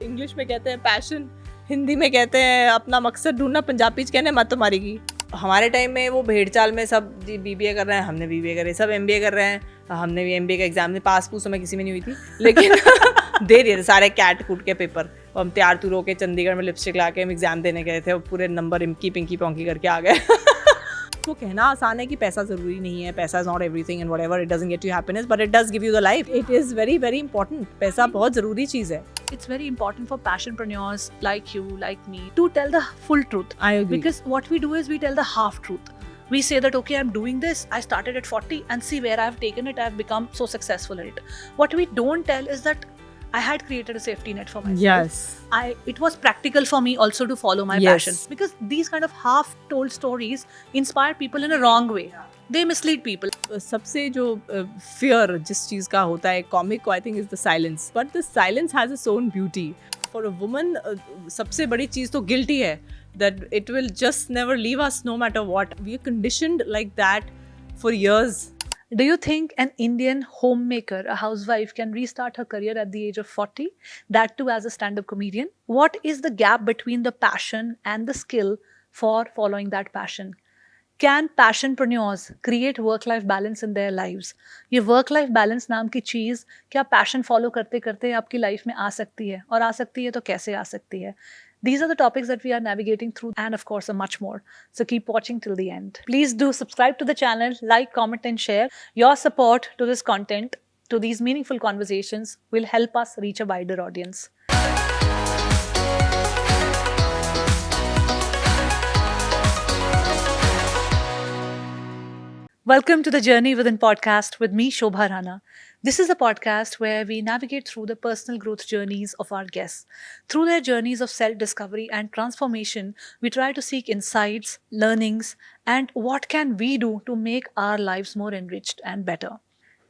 English में कहते हैं पैशन, हिंदी में कहते हैं अपना मकसद ढूंढना, पंजाबी कहने मत तुम्हारी की। हमारे टाइम में वो भेड़ चाल में सब बीबीए कर रहे हैं, हमने बीबीए करे, सब एमबीए कर रहे हैं, हमने भी एमबीए का एग्जाम में पास पूस में किसी में नहीं हुई थी, लेकिन दे दिए थे सारे कैट कूट के पेपर। हम तैयार तुर होके चंडीगढ़ में लिपस्टिक ला के हम एग्जाम देने गए थे और पूरे नंबर इमकी पिंकी पोंकी करके आ गए। तो कहना आसान है कि पैसा ज़रूरी नहीं है, पैसा is not everything and whatever, it doesn't get you happiness but it does give you the life. It is very very important. पैसा बहुत ज़रूरी चीज़ है। It's very important for passionpreneurs like you, like me, to tell the full truth. I agree. Because what we do is we tell the half truth. We say that, okay, I'm doing this. I started at 40 and see where I've taken it. I've become so successful at it. What we don't tell is that I had created a safety net for myself. Yes. It was practical for me also to follow my passion. Because these kind of half-told stories inspire people in a wrong way. They mislead people. सबसे जो fear जिस चीज़ का होता है comic को, I think is the silence. But the silence has its own beauty. For a woman, सबसे बड़ी चीज़ तो guilty है. That it will just never leave us no matter what. We are conditioned like that for years. Do you think an Indian homemaker, a housewife, can restart her career at the age of 40? That too as a stand-up comedian? What is the gap between the passion and the skill for following that passion? Can passionpreneurs create work-life balance in their lives? ये work-life balance नाम की चीज़ क्या passion follow करते करते आपकी life में आ सकती है? और आ सकती है तो कैसे आ सकती है? These are the topics that we are navigating through, and of course, a much more. So keep watching till the end. Please do subscribe to the channel, like, comment, and share. Your support to this content, to these meaningful conversations, will help us reach a wider audience. Welcome to the Journey Within podcast with me, Shobha Rana. This is a podcast where we navigate through the personal growth journeys of our guests. Through their journeys of self-discovery and transformation, we try to seek insights, learnings, and what can we do to make our lives more enriched and better.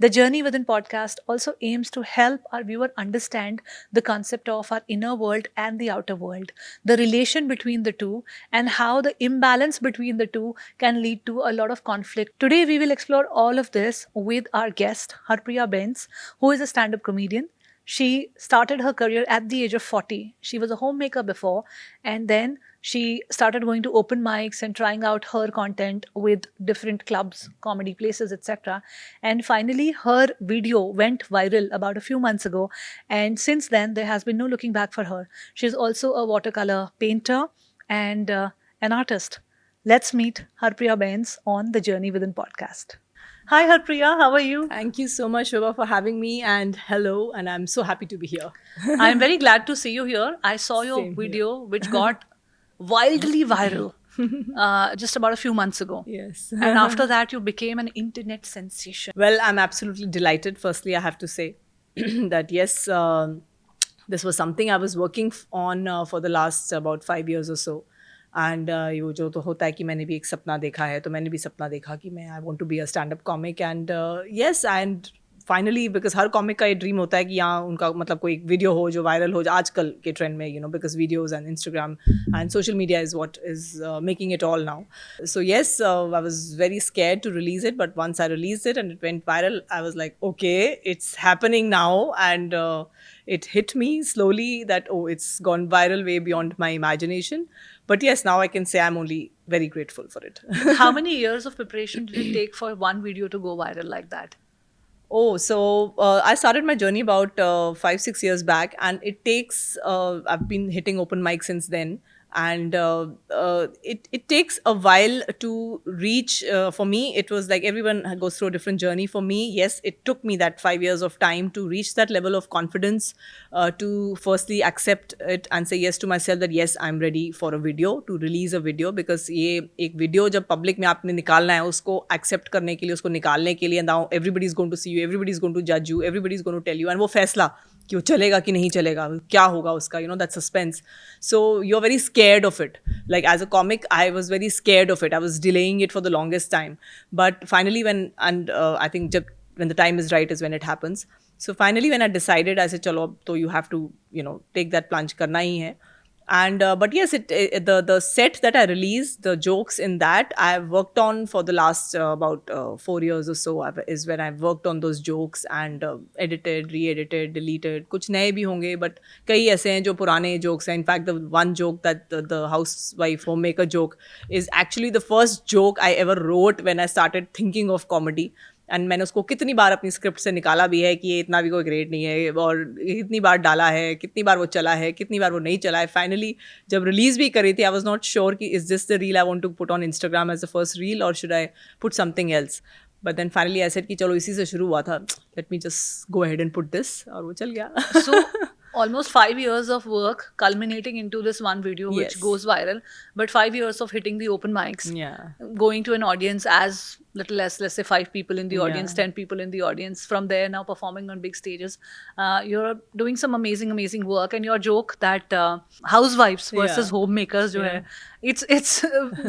The Journey Within podcast also aims to help our viewer understand the concept of our inner world and the outer world, the relation between the two, and how the imbalance between the two can lead to a lot of conflict. Today, we will explore all of this with our guest, Harpriya Bains, who is a stand-up comedian. She started her career at the age of 40. She was a homemaker before, and then she started going to open mics and trying out her content with different clubs, comedy places, etc. And finally, her video went viral about a few months ago. And since then, there has been no looking back for her. She's also a watercolor painter and an artist. Let's meet Harpriya Bains on the Journey Within podcast. Hi Harpriya, how are you? Thank you so much, Shobha, for having me, and hello, and I'm so happy to be here. I'm very glad to see you here. I saw your Same video, which got wildly viral just about a few months ago. Yes. And after that, you became an internet sensation. Well, I'm absolutely delighted. Firstly, I have to say that yes, this was something I was working on for the last about 5 years or so. And ये जो तो होता है कि मैंने भी एक सपना देखा है, तो मैंने भी सपना देखा कि मैं I want to be a stand up comic and yes and finally because हर कॉमिक का ये ड्रीम होता है कि यहाँ उनका मतलब कोई वीडियो हो जो वायरल हो आजकल के ट्रेंड में, you know, because videos and Instagram and social media is what is making it all now. So yes, I was very scared to release it, but once I release it and it went viral, I was like okay, it's happening now. And it hit me slowly that, oh, it's gone viral way beyond my imagination. But yes, now I can say I'm only very grateful for it. How many years of preparation did it take for one video to go viral like that? Oh, so I started my journey about 5-6 years back, and it takes, I've been hitting open mic since then. And it takes a while to reach. For me, it was like everyone goes through a different journey. For me, yes, it took me that 5 years of time to reach that level of confidence, to firstly accept it and say yes to myself that yes, I'm ready for a video, to release a video. Because ये एक video जब public में आपने निकालना है, उसको accept करने के लिए, उसको निकालने के लिए, now everybody is going to see you, everybody is going to judge you, everybody is going to tell you, and वो फैसला कि वो चलेगा कि नहीं चलेगा, क्या होगा उसका, you know, that suspense. So you're very scared of it. Like as a comic, I was very scared of it. I was delaying it for the longest time. But finally I think when the time is right is when it happens. So finally when I decided, I said, chalo, so you have to, you know, take that plunge, karna hi hai. And but yes, the set that I released, the jokes in that I've worked on for the last about 4 years or so, is when I've worked on those jokes and edited, re-edited, deleted. कुछ नए भी होंगे, but कई ऐसे हैं जो पुराने jokes हैं. In fact, the one joke that the housewife homemaker joke is actually the first joke I ever wrote when I started thinking of comedy. And मैंने उसको कितनी बार अपनी स्क्रिप्ट से निकाला भी है कि ये इतना भी कोई ग्रेट नहीं है, और कितनी बार डाला है, कितनी बार वो चला है, कितनी बार वो नहीं चला है. फाइनली जब रिलीज़ भी करी थी, आई वॉज नॉट श्योर कि is this the reel I want to put on Instagram as the first reel और should I put something else. But then finally I said कि चलो इसी से शुरू हुआ था, let me just go ahead and put this, और वो चल गया. So almost 5 years of work culminating into this one video which Yes. goes viral, but 5 years of hitting the open mics, Yeah. going to an audience as little as, let's say, 5 people in the audience, Yeah. 10 people in the audience. From there, now performing on big stages. You're doing some amazing work, and your joke that housewives versus Yeah. homemakers jo Yeah. hai, it's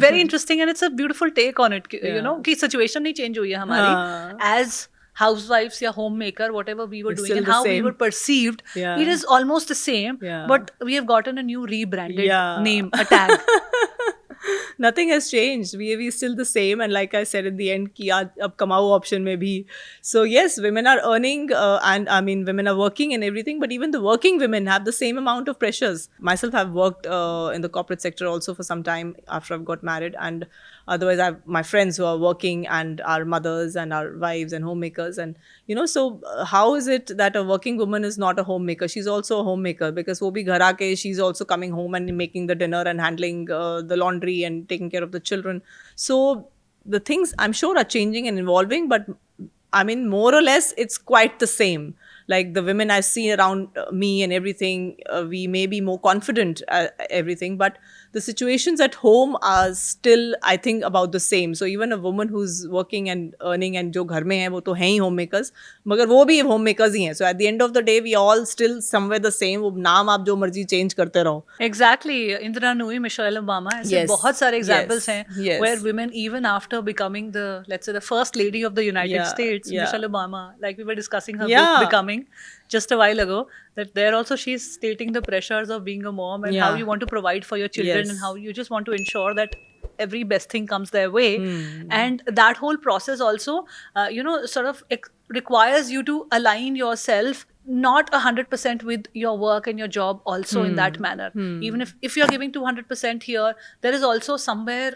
very interesting, and it's a beautiful take on it. You Yeah. know कि situation नहीं change हुई है हमारी हाँ. as housewives या homemaker, whatever we were It's doing still and the how we same. were perceived, Yeah. it is almost the same, Yeah. but we have gotten a new rebranded Yeah. name, a tag. Nothing has changed. We still the same. And like I said in the end, कि आज अब कमाओ option में भी. So yes, women are earning and I mean women are working and everything, but even the working women have the same amount of pressures. Myself, I've worked in the corporate sector also for some time after I've got married, and otherwise I have my friends who are working and are mothers and are wives and homemakers, and so how is it that a working woman is not a homemaker? She's also a homemaker, because wo bhi ghar aake she's also coming home and making the dinner and handling the laundry and taking care of the children. So the things I'm sure are changing and evolving, but I mean, more or less, it's quite the same. Like the women I've seen around me and everything, we may be more confident at everything, but the situations at home are still, I think, about the same. So even a woman who's working and earning and जो घर में है वो तो हैं ही homemakers, मगर वो भी homemakers ही हैं. So at the end of the day, we all still somewhere the same. वो नाम आप जो मर्जी change करते रहो. Exactly. Indira Nui, Michelle Obama, ऐसे Yes. बहुत सारे examples Yes. हैं Yes. where women, even after becoming the, let's say, the first lady of the United Yeah. States, Yeah. Michelle Obama, like we were discussing her Yeah. book Becoming just a while ago, that there also she's stating the pressures of being a mom and how Yeah. you want to provide for your children Yes. and how you just want to ensure that every best thing comes their way. And that whole process also, sort of requires you to align yourself not 100% with your work and your job also in that manner. Even if you're giving 200% here, there is also somewhere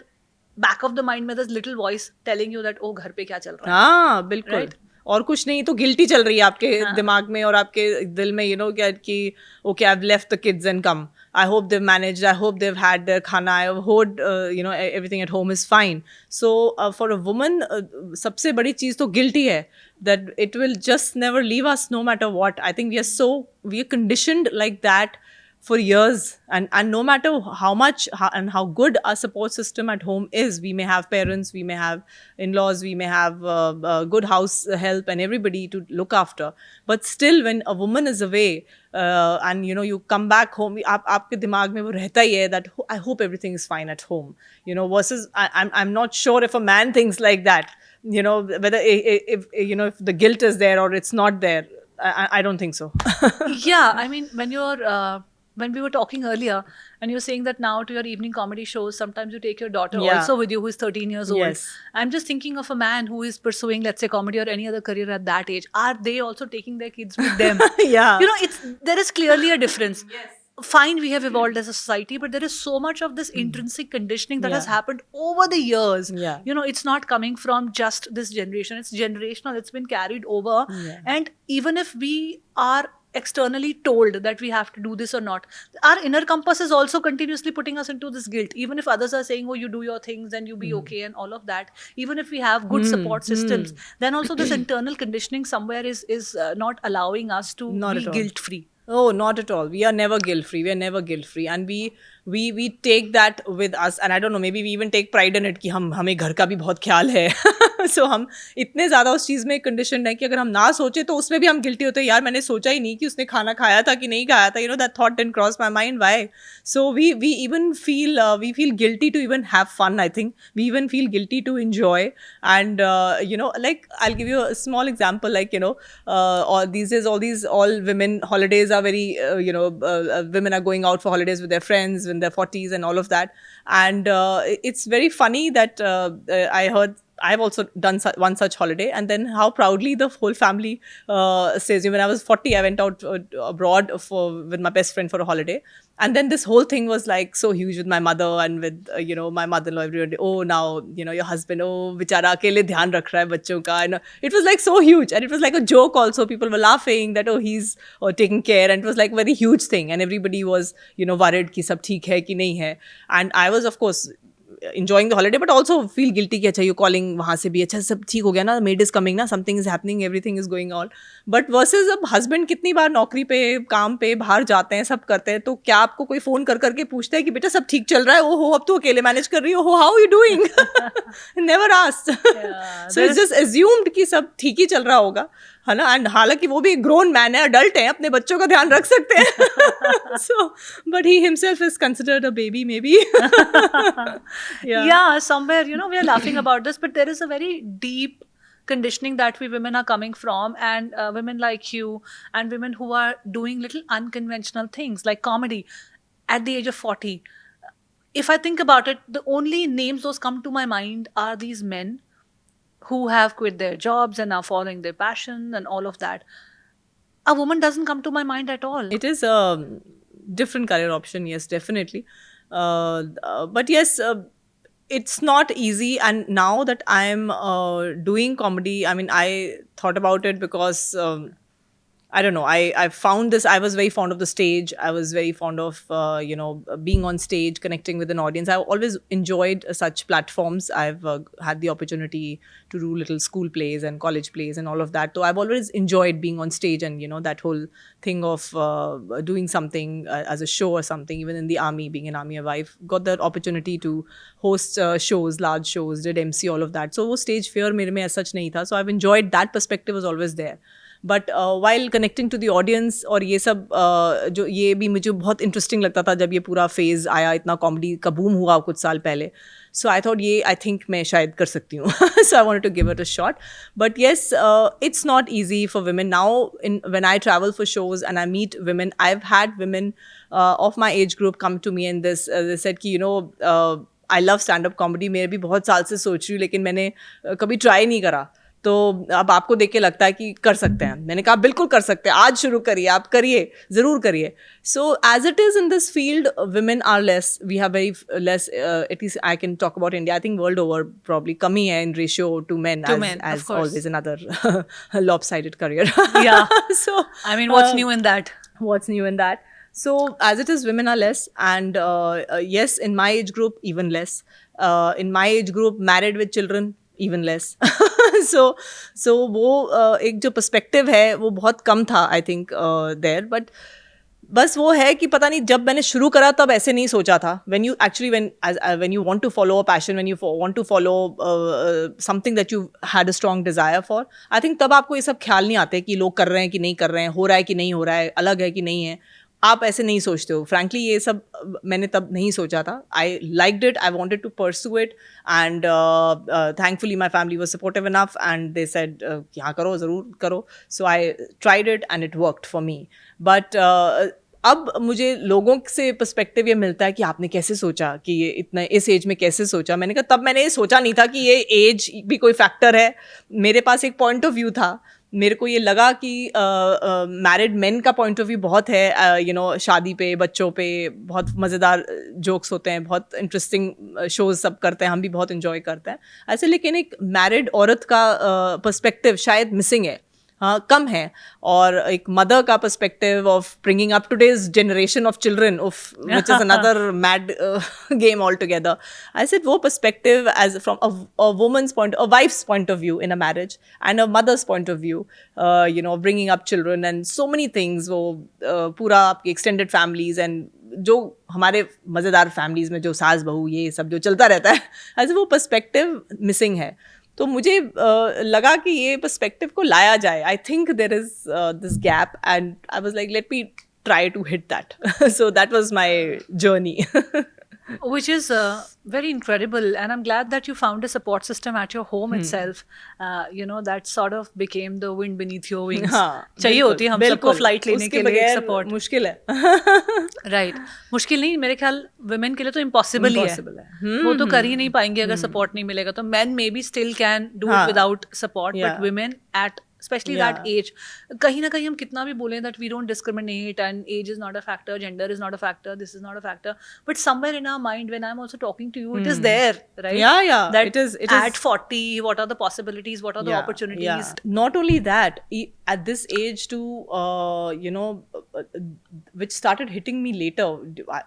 back of the mind में there's little voice telling you that oh घर पे क्या चल रहा है. हाँ बिल्कुल. Right? और कुछ नहीं तो गिल्टी चल रही है आपके दिमाग में और आपके दिल में, क्या कि okay I have left the kids and come, I hope they managed, I hope they had their खाना, I hope everything at home is fine. So for a woman सबसे बड़ी चीज़ तो गिल्टी है, that it will just never leave us no matter what. I think we are conditioned like that for years, and no matter how much and how good our support system at home is, we may have parents, we may have in-laws, we may have good house help and everybody to look after, but still when a woman is away and you come back home, आपके दिमाग में वो रहता ही है that I hope everything is fine at home, versus I'm not sure if a man thinks like that, whether if the guilt is there or it's not there. I don't think so. Yeah, I mean, when we were talking earlier and you were saying that now to your evening comedy shows, sometimes you take your daughter Yeah. also with you who is 13 years old. Yes. I'm just thinking of a man who is pursuing, let's say, comedy or any other career at that age. Are they also taking their kids with them? Yeah. There is clearly a difference. Yes. Fine, we have evolved as a society, but there is so much of this intrinsic conditioning that has Yeah. happened over the years. Yeah. It's not coming from just this generation. It's generational. It's been carried over. Yeah. And even if we are externally told that we have to do this or not, our inner compass is also continuously putting us into this guilt. Even if others are saying, oh, you do your things and you be okay and all of that, even if we have good support systems, then also this internal conditioning somewhere is not allowing us to Not be at all. guilt free. Oh, not at all. We are never guilt-free. We are never guilt-free. And we take that with us, and I don't know, maybe we even take pride in it कि हमें घर का भी बहुत ख्याल है. So हम इतने ज़्यादा उस चीज़ में कंडीशनड है कि अगर हम ना सोचे तो उसमें भी हम गिल्टी होते हैं, यार मैंने सोचा ही नहीं कि उसने खाना खाया था कि नहीं खाया था, that thought didn't cross my mind, why? So we even feel guilty to even have fun. I think we even feel guilty to enjoy. And like, I'll give you a small example, like, all these days, all women holidays are very, women are going out for holidays with their friends in their 40s and all of that. And it's very funny that I heard I've also done one such holiday, and then how proudly the whole family says, when I was 40, I went out abroad with my best friend for a holiday. And then this whole thing was like so huge with my mother and with, my mother-in-law, everyone. Oh, now, your husband, oh, bichara akele dhyan rakh raha hai bachchon ka. And it was like so huge. And it was like a joke also. People were laughing that, oh, he's taking care. And it was like a very huge thing. And everybody was, worried ki sab theek hai ki nahi hai. And I was, of course, enjoying the holiday, but also feel guilty कि अच्छा, you calling वहाँ से भी, अच्छा सब ठीक हो गया ना, maid is coming ना, something is happening, everything is going on. But versus अब husband कितनी बार नौकरी पे, काम पे बाहर जाते हैं, सब करते हैं, तो क्या आपको कोई फोन कर करके पूछता है कि बेटा सब ठीक चल रहा है, ओहो अब तो अकेले मैनेज कर रही हो, how are you doing? Never asked. So it's just assumed कि सब ठीक ही चल रहा होगा, है ना. एंड हालांकि वो भी ग्रोन मैन है, अडल्ट है, अपने बच्चों का ध्यान रख सकते हैं. So but he himself is considered a baby maybe. Yeah, somewhere, we are laughing about this, but there is a very deep conditioning that we women are coming from, and women like you and women who are doing little unconventional things like comedy at the age of 40. If I think about it, the only names those come to my mind are these men who have quit their jobs and are following their passion and all of that. A woman doesn't come to my mind at all. It is a different career option, yes, definitely. But yes, it's not easy. And now that I'm doing comedy, I mean, I thought about it because I don't know, I found this, I was very fond of the stage. I was very fond of, being on stage, connecting with an audience. I've always enjoyed such platforms. I've had the opportunity to do little school plays and college plays and all of that. So I've always enjoyed being on stage, and, that whole thing of doing something as a show or something. Even in the army, being an army wife, got the opportunity to host shows, large shows, did MC, all of that. So वो stage fear मेरे में as such नहीं था. So I've enjoyed that perspective, was always there. But while connecting to the audience और ये सब जो ये भी मुझे बहुत इंटरेस्टिंग लगता था जब ये पूरा फेज़ आया, इतना कॉमेडी का बूम हुआ कुछ साल पहले. सो आई थॉट ये आई थिंक मैं शायद कर सकती हूँ. So I wanted to give it a shot. But yes, it's not easy for women now. When I travel for shows and I meet women, I have had women of my age group come to me and this they said कि I love stand up comedy. मैं भी बहुत साल से सोच रही हूँ लेकिन मैंने कभी ट्राई नहीं करा. तो अब आपको देख के लगता है कि कर सकते हैं. मैंने कहा बिल्कुल कर सकते हैं, आज शुरू करिए, आप करिए, ज़रूर करिए. So as it is in this field, women are less. We have very less, at least I can talk about India. I think world over probably कमी है in ratio to men, as always another lopsided career. Yeah. So I mean, what's new in that? What's new in that? So as it is, women are less, and yes, in my age group, even less. In my age group, married with children, even less. so वो एक जो perspective है वो बहुत कम था, I think there. But बस वो है कि पता नहीं, जब मैंने शुरू करा तब ऐसे नहीं सोचा था. when you want to follow a passion, when you want to follow something that you had a strong desire for, I think तब आपको ये सब ख्याल नहीं आते कि लोग कर रहे हैं कि नहीं कर रहे हैं, हो रहा है कि नहीं हो रहा है, अलग है कि नहीं है. आप ऐसे नहीं सोचते हो. फ्रैंकली ये सब मैंने तब नहीं सोचा था. I liked it, I wanted to pursue it, and thankfully my family was supportive enough and they said हाँ करो, ज़रूर करो. So I tried it and it worked for me. But अब मुझे लोगों से पर्सपेक्टिव ये मिलता है कि आपने कैसे सोचा कि ये इतना इस एज में कैसे सोचा. मैंने कहा तब मैंने ये सोचा नहीं था कि ये एज भी कोई फैक्टर है. मेरे पास एक पॉइंट ऑफ व्यू था. मेरे को ये लगा कि मैरिड मेन का पॉइंट ऑफ व्यू बहुत है, शादी पे, बच्चों पे बहुत मज़ेदार जोक्स होते हैं, बहुत इंटरेस्टिंग शोज सब करते हैं, हम भी बहुत इन्जॉय करते हैं ऐसे. लेकिन एक मैरिड औरत का पर्सपेक्टिव शायद मिसिंग है, हाँ कम है. और एक मदर का perspective of bringing up today's generation of children, of which is another mad game all together. I said वो perspective as from a woman's point, a wife's point of view in a marriage, and a mother's point of view, bringing up children and so many things. वो पूरा आपकी extended families and जो हमारे मज़ेदार families में जो सास बहू ये सब जो चलता रहता है, ऐसे वो पर्सपेक्टिव मिसिंग है. तो मुझे लगा कि ये पर्सपेक्टिव को लाया जाए. I think there is this gap and I was like let me try to hit that. So that was my journey. Which is very incredible, and I'm glad that you found a support system at your home itself. That sort of became the wind beneath your wings. चाहिए होती है हम सबको flight लेने के लिए support. मुश्किल है. राइट मुश्किल नहीं, मेरे ख्याल वुमेन के लिए तो इम्पॉसिबल ही है. वो तो कर ही नहीं पाएंगे अगर सपोर्ट नहीं मिलेगा. तो man may be still can do it without support, but women at especially that age, kahin na kahin hum kitna bhi bole that we don't discriminate and age is not a factor, gender is not a factor, this is not a factor, but somewhere in our mind when I'm also talking to you, it is there, right? Yeah that it is at 40 what are the possibilities, what are the opportunities. Not only that, at this age too, which started hitting me later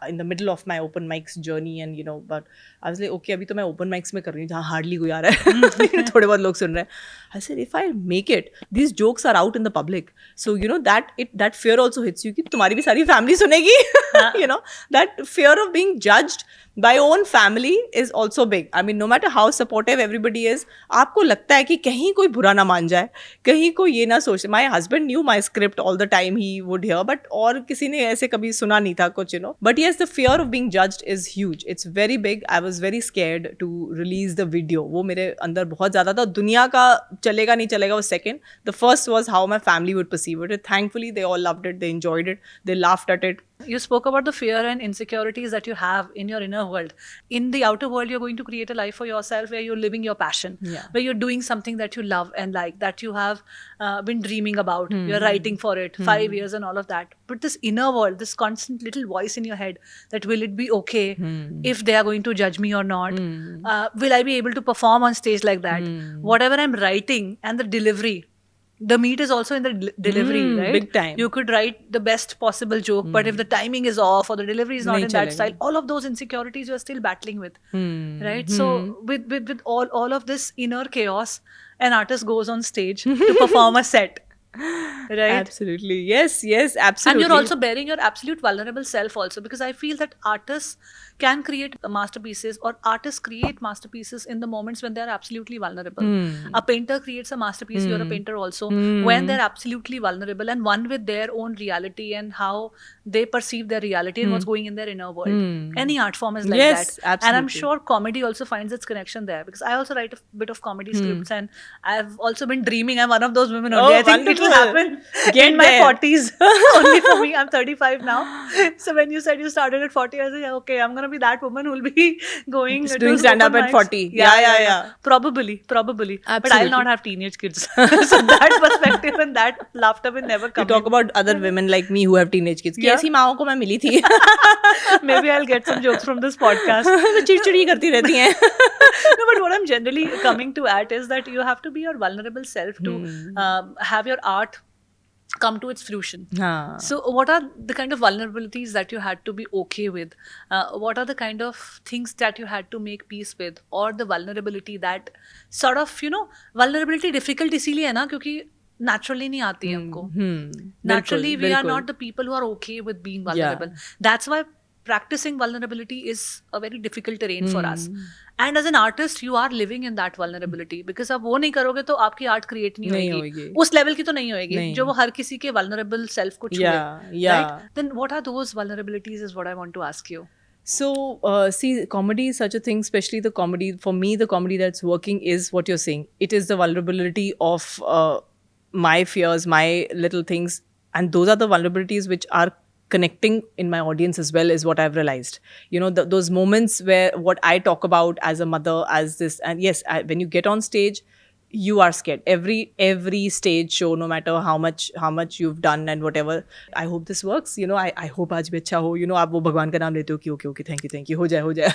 in the middle of my open mics journey, and but I was like okay, abhi to main open mics mein kar rahi hu jahan hardly koi aa raha hai, thode bahut log sun rahe hain. I said if I make it, these jokes are out in the public, so that fear also hits you कि तुम्हारी भी सारी family सुनेगी. That fear of being judged by own family is also big. I mean, no matter how supportive everybody is, आपको लगता है कि कहीं कोई बुरा ना मान जाए, कहीं कोई ये ना सोचे. My husband knew my script all the time, he would hear, but और किसी ने ऐसे कभी सुना नहीं था कुछ, But yes, the fear of being judged is huge. It's very big. I was very scared to release the video. वो मेरे अंदर बहुत ज़्यादा था. दुनिया का चलेगा नहीं चलेगा वो second. The first was how my family would perceive it. Thankfully, they all loved it. They enjoyed it. They laughed at it. You spoke about the fear and insecurities that you have in your inner world. In the outer world, you're going to create a life for yourself where you're living your passion, where you're doing something that you love and like, that you have been dreaming about. You're writing for it 5 years and all of that. But this inner world, this constant little voice in your head that will it be okay if they are going to judge me or not? Will I be able to perform on stage like that? Whatever I'm writing and the delivery, the meat is also in the delivery, right? Big time. You could write the best possible joke, but if the timing is off or the delivery is not in that style, all of those insecurities you're still battling with, right? So with all of this inner chaos, an artist goes on stage to perform a set. Right? Absolutely. Yes, absolutely. And you're also bearing your absolute vulnerable self also, because I feel that artists can create masterpieces, or artists create masterpieces in the moments when they're absolutely vulnerable. A painter creates a masterpiece, you're a painter also, when they're absolutely vulnerable and one with their own reality and how they perceive their reality and what's going in their inner world. Any art form is like that. Absolutely. And I'm sure comedy also finds its connection there, because I also write a bit of comedy scripts, and I've also been dreaming. I'm one of those women only. I think it will happen in my 40s. Only for me. I'm 35 now. So when you said you started at 40, I said, okay, I'm going to be that woman who will be going just doing stand-up at 40. Yeah. Probably. Absolutely. But I'll not have teenage kids. So that perspective and that laughter will never come. You talk about other women like me who have teenage kids. कैसी माँओं को मैं मिली थी. Maybe I'll get some jokes from this podcast. चिड़चिड़ी करती रहती हैं. No, but what I'm generally coming to at is that you have to be your vulnerable self to have your art come to its fruition. So what are the kind of vulnerabilities that you had to be okay with? What are the kind of things that you had to make peace with? Or the vulnerability that sort of, vulnerability difficult इसीलिए है ना क्योंकि naturally नहीं आती है हमको. Naturally we are not the people who are okay with being vulnerable. That's why practicing vulnerability is a very difficult terrain for us. And as an artist, you are living in that vulnerability, because अब वो नहीं करोगे तो आपकी art create नहीं होगी. उस level की तो नहीं होगी जो वो हर किसी के vulnerable self को छुए. Right? Then what are those vulnerabilities is what I want to ask you. So, see, comedy is such a thing, especially the comedy. For me, the comedy that's working is what you're saying. It is the vulnerability of my fears, my little things. And those are the vulnerabilities which are connecting in my audience as well, is what I've realized. Those moments where what I talk about as a mother, as this, and yes, when you get on stage, you are scared. Every stage show, no matter how much you've done and whatever. I hope this works. I hope आज भी अच्छा हो. आप वो भगवान का नाम लेते हो कि okay, thank you, हो जाए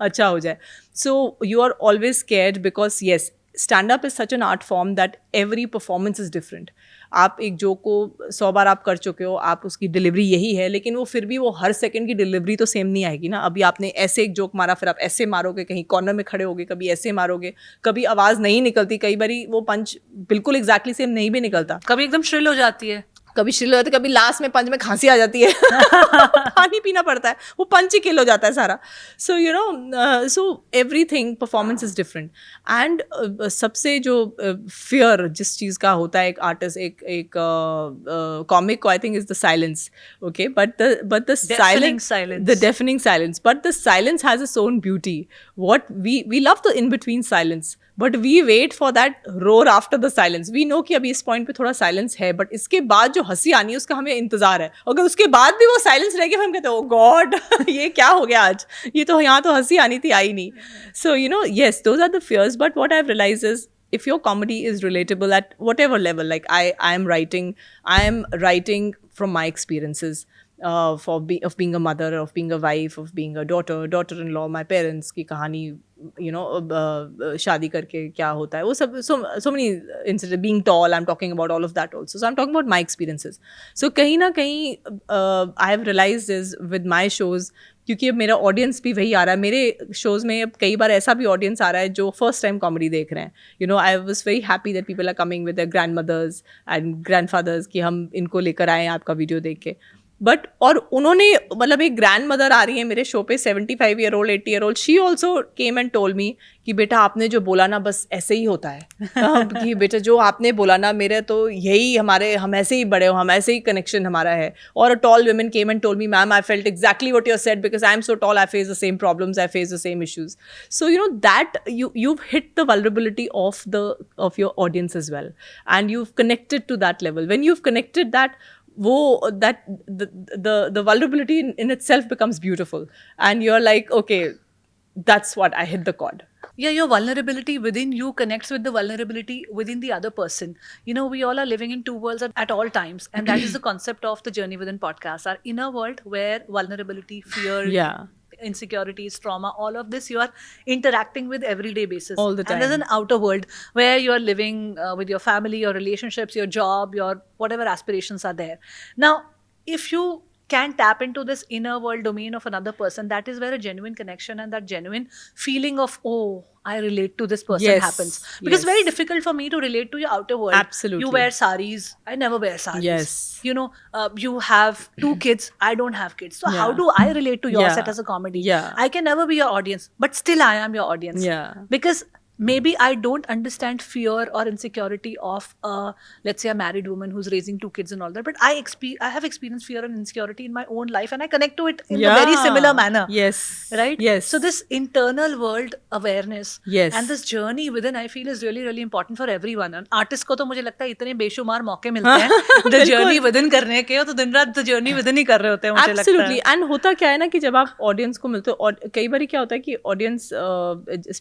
अच्छा हो जाए. So you are always scared because yes, stand-up is such an art form that every performance is different. आप एक जोक को 100 बार आप कर चुके हो, आप उसकी डिलीवरी यही है, लेकिन वो फिर भी वो हर सेकंड की डिलीवरी तो सेम नहीं आएगी ना. अभी आपने ऐसे एक जोक मारा, फिर आप ऐसे मारोगे, कहीं कॉर्नर में खड़े होगे, कभी ऐसे मारोगे, कभी आवाज़ नहीं निकलती, कई बारी वो पंच बिल्कुल एग्जैक्टली सेम नहीं भी निकलता, कभी एकदम श्रिल हो जाती है, कभी शिल हो जाता है, कभी लास्ट में पंच में खांसी आ जाती है पानी पीना पड़ता है, वो पंच ही किल हो जाता है सारा. So you know, so everything performance is different. And सबसे जो फियर जिस चीज़ का होता है एक आर्टिस्ट, एक कॉमिक को, आई think is the silence. Okay, but the Deafening silence, the deafening silence, but the silence has its own beauty. What we love the in between silence, but we wait for that roar after the silence. We know कि अभी इस point पे थोड़ा silence है, but इसके बाद जो हंसी आनी है उसका हमें इंतजार है. अगर उसके बाद भी वो silence रह गया, हम कहते हैं, oh God, ये क्या हो गया आज, ये तो यहाँ तो हंसी आनी थी, आई नहीं. So you know, yes, those are the fears, but what I've realized is, if your comedy is relatable at whatever level, like I am writing from my experiences, of being a mother, of being a wife, of being a daughter-in-law, my parents की कहानी, you know, शादी करके क्या होता है, वो सब, so many incidents, being tall, I'm talking about all of that also. So I'm talking about my experiences. So कहीं ना कहीं I have realized is with my shows, क्योंकि अब मेरा ऑडियंस भी वही आ रहा है. मेरे शोज़ में अब कई बार ऐसा भी ऑडियंस आ रहा है जो फर्स्ट टाइम कॉमेडी देख रहे हैं. You know, I was very happy that people are coming with their grandmothers and grandfathers कि हम इनको लेकर आए हैं आपका वीडियो देख के. बट और उन्होंने, मतलब एक ग्रैंड मदर आ रही है मेरे शो पे, 75-year-old 80-year-old, she also came and told me कि बेटा आपने जो बोला ना, बस ऐसे ही होता है. कि बेटा जो आपने बोला ना, मेरे तो यही, हम ऐसे ही बड़े हो, हम ऐसे ही कनेक्शन हमारा है. और a tall women came and told me, ma'am I felt exactly what you said, because I am so tall, I face the same problems, I face the same issues. So you know that you've hit the vulnerability of your audience as well, and you've connected to that level. When you've connected that, the vulnerability in itself becomes beautiful, and you're like, okay, that's what I hit the chord. Yeah, your vulnerability within you connects with the vulnerability within the other person. You know, we all are living in two worlds at all times, and that is the concept of the Journey Within podcast. Our inner world, where vulnerability, fear, Yeah. insecurities, trauma, all of this you are interacting with everyday basis. All the time. And there's an outer world where you are living with your family, your relationships, your job, your whatever aspirations are there. Now, if you can tap into this inner world domain of another person, that is where a genuine connection and that genuine feeling of, oh, I relate to this person, Yes. happens. Because it's very difficult for me to relate to your outer world. Absolutely. You wear saris, I never wear saris. Yes. You know, you have 2 kids, I don't have kids. So how do I relate to your Yeah. set as a comedy? Yeah. I can never be your audience, but still I am your audience. Yeah. Because maybe I don't understand fear or insecurity of, let's say, a married woman who's raising 2 kids and all that. But I have experienced fear and insecurity in my own life, and I connect to it in a very similar manner. Yes. Right? Yes. So this internal world awareness, Yes. and this journey within, I feel, is really, really important for everyone. And artist को तो मुझे लगता है इतने बेशुमार मौके मिलते हैं the journey within करने के, तो दिन रात the journey within ही कर रहे होते हैं, मुझे लगता है. Absolutely. And होता क्या है ना कि जब आप ऑडियंस को मिलते हो, और कई बार क्या होता है कि ऑडियंस,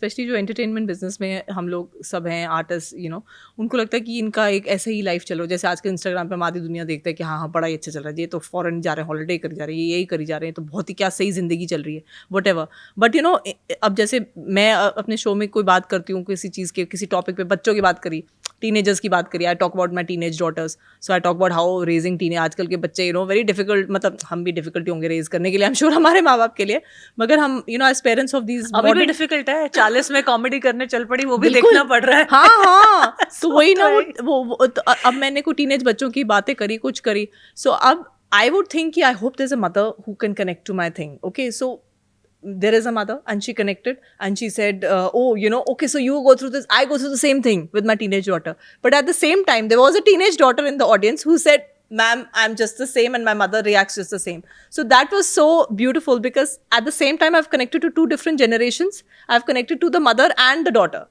स्पेशली जो एंटरटेनमेंट बिजनेस में हम लोग सब हैं आर्टिस्ट, यू नो, उनको लगता है कि इनका एक ऐसे ही लाइफ चल रहा है. जैसे आजकल इंस्टाग्राम पे हम आधी दुनिया देखते हैं कि हाँ बड़ा ही अच्छा चल रहा है, ये तो फॉरेन जा रहे हैं, हॉलीडे करी जा रही है, यही करी जा रहे हैं, तो बहुत ही क्या सही जिंदगी चल रही है, what ever. But you know, अब जैसे मैं अपने शो में कोई बात करती हूँ किसी चीज़ के, किसी टॉपिक पे, बच्चों की बात करी, टीनेजर्स की बात करी, I talk about my teenage daughters. So I talk about how raising teen, आजकल के बच्चे, यू नो, वेरी डिफिकल्ट, मतलब हम भी डिफिकल्टी होंगे रेज करने के लिए, आई एम श्योर, हमारे माँ बाप के लिए, मगर हम, you know, as parents of these, अभी भी डिफिकल्ट है. 40 में कॉमेडी करने चल पड़ी, वो भी देखना पड़ रहा है. हाँ. तो वही ना, वो तो अब मैंने कोई टीनेज बच्चों की बातें करी, कुछ करी. सो अब आई वुड थिंक कि I hope there is a mother who can connect to my thing. Okay, so there is a mother and she connected and she said, oh, you know, okay, so you go through this, I go through the same thing with my teenage daughter. But at the same time, there was a teenage daughter in the audience who said, ma'am, I'm just the same, and my mother reacts just the same. So that was so beautiful, because at the same time I've connected to 2 different generations. I've connected to the mother and the daughter.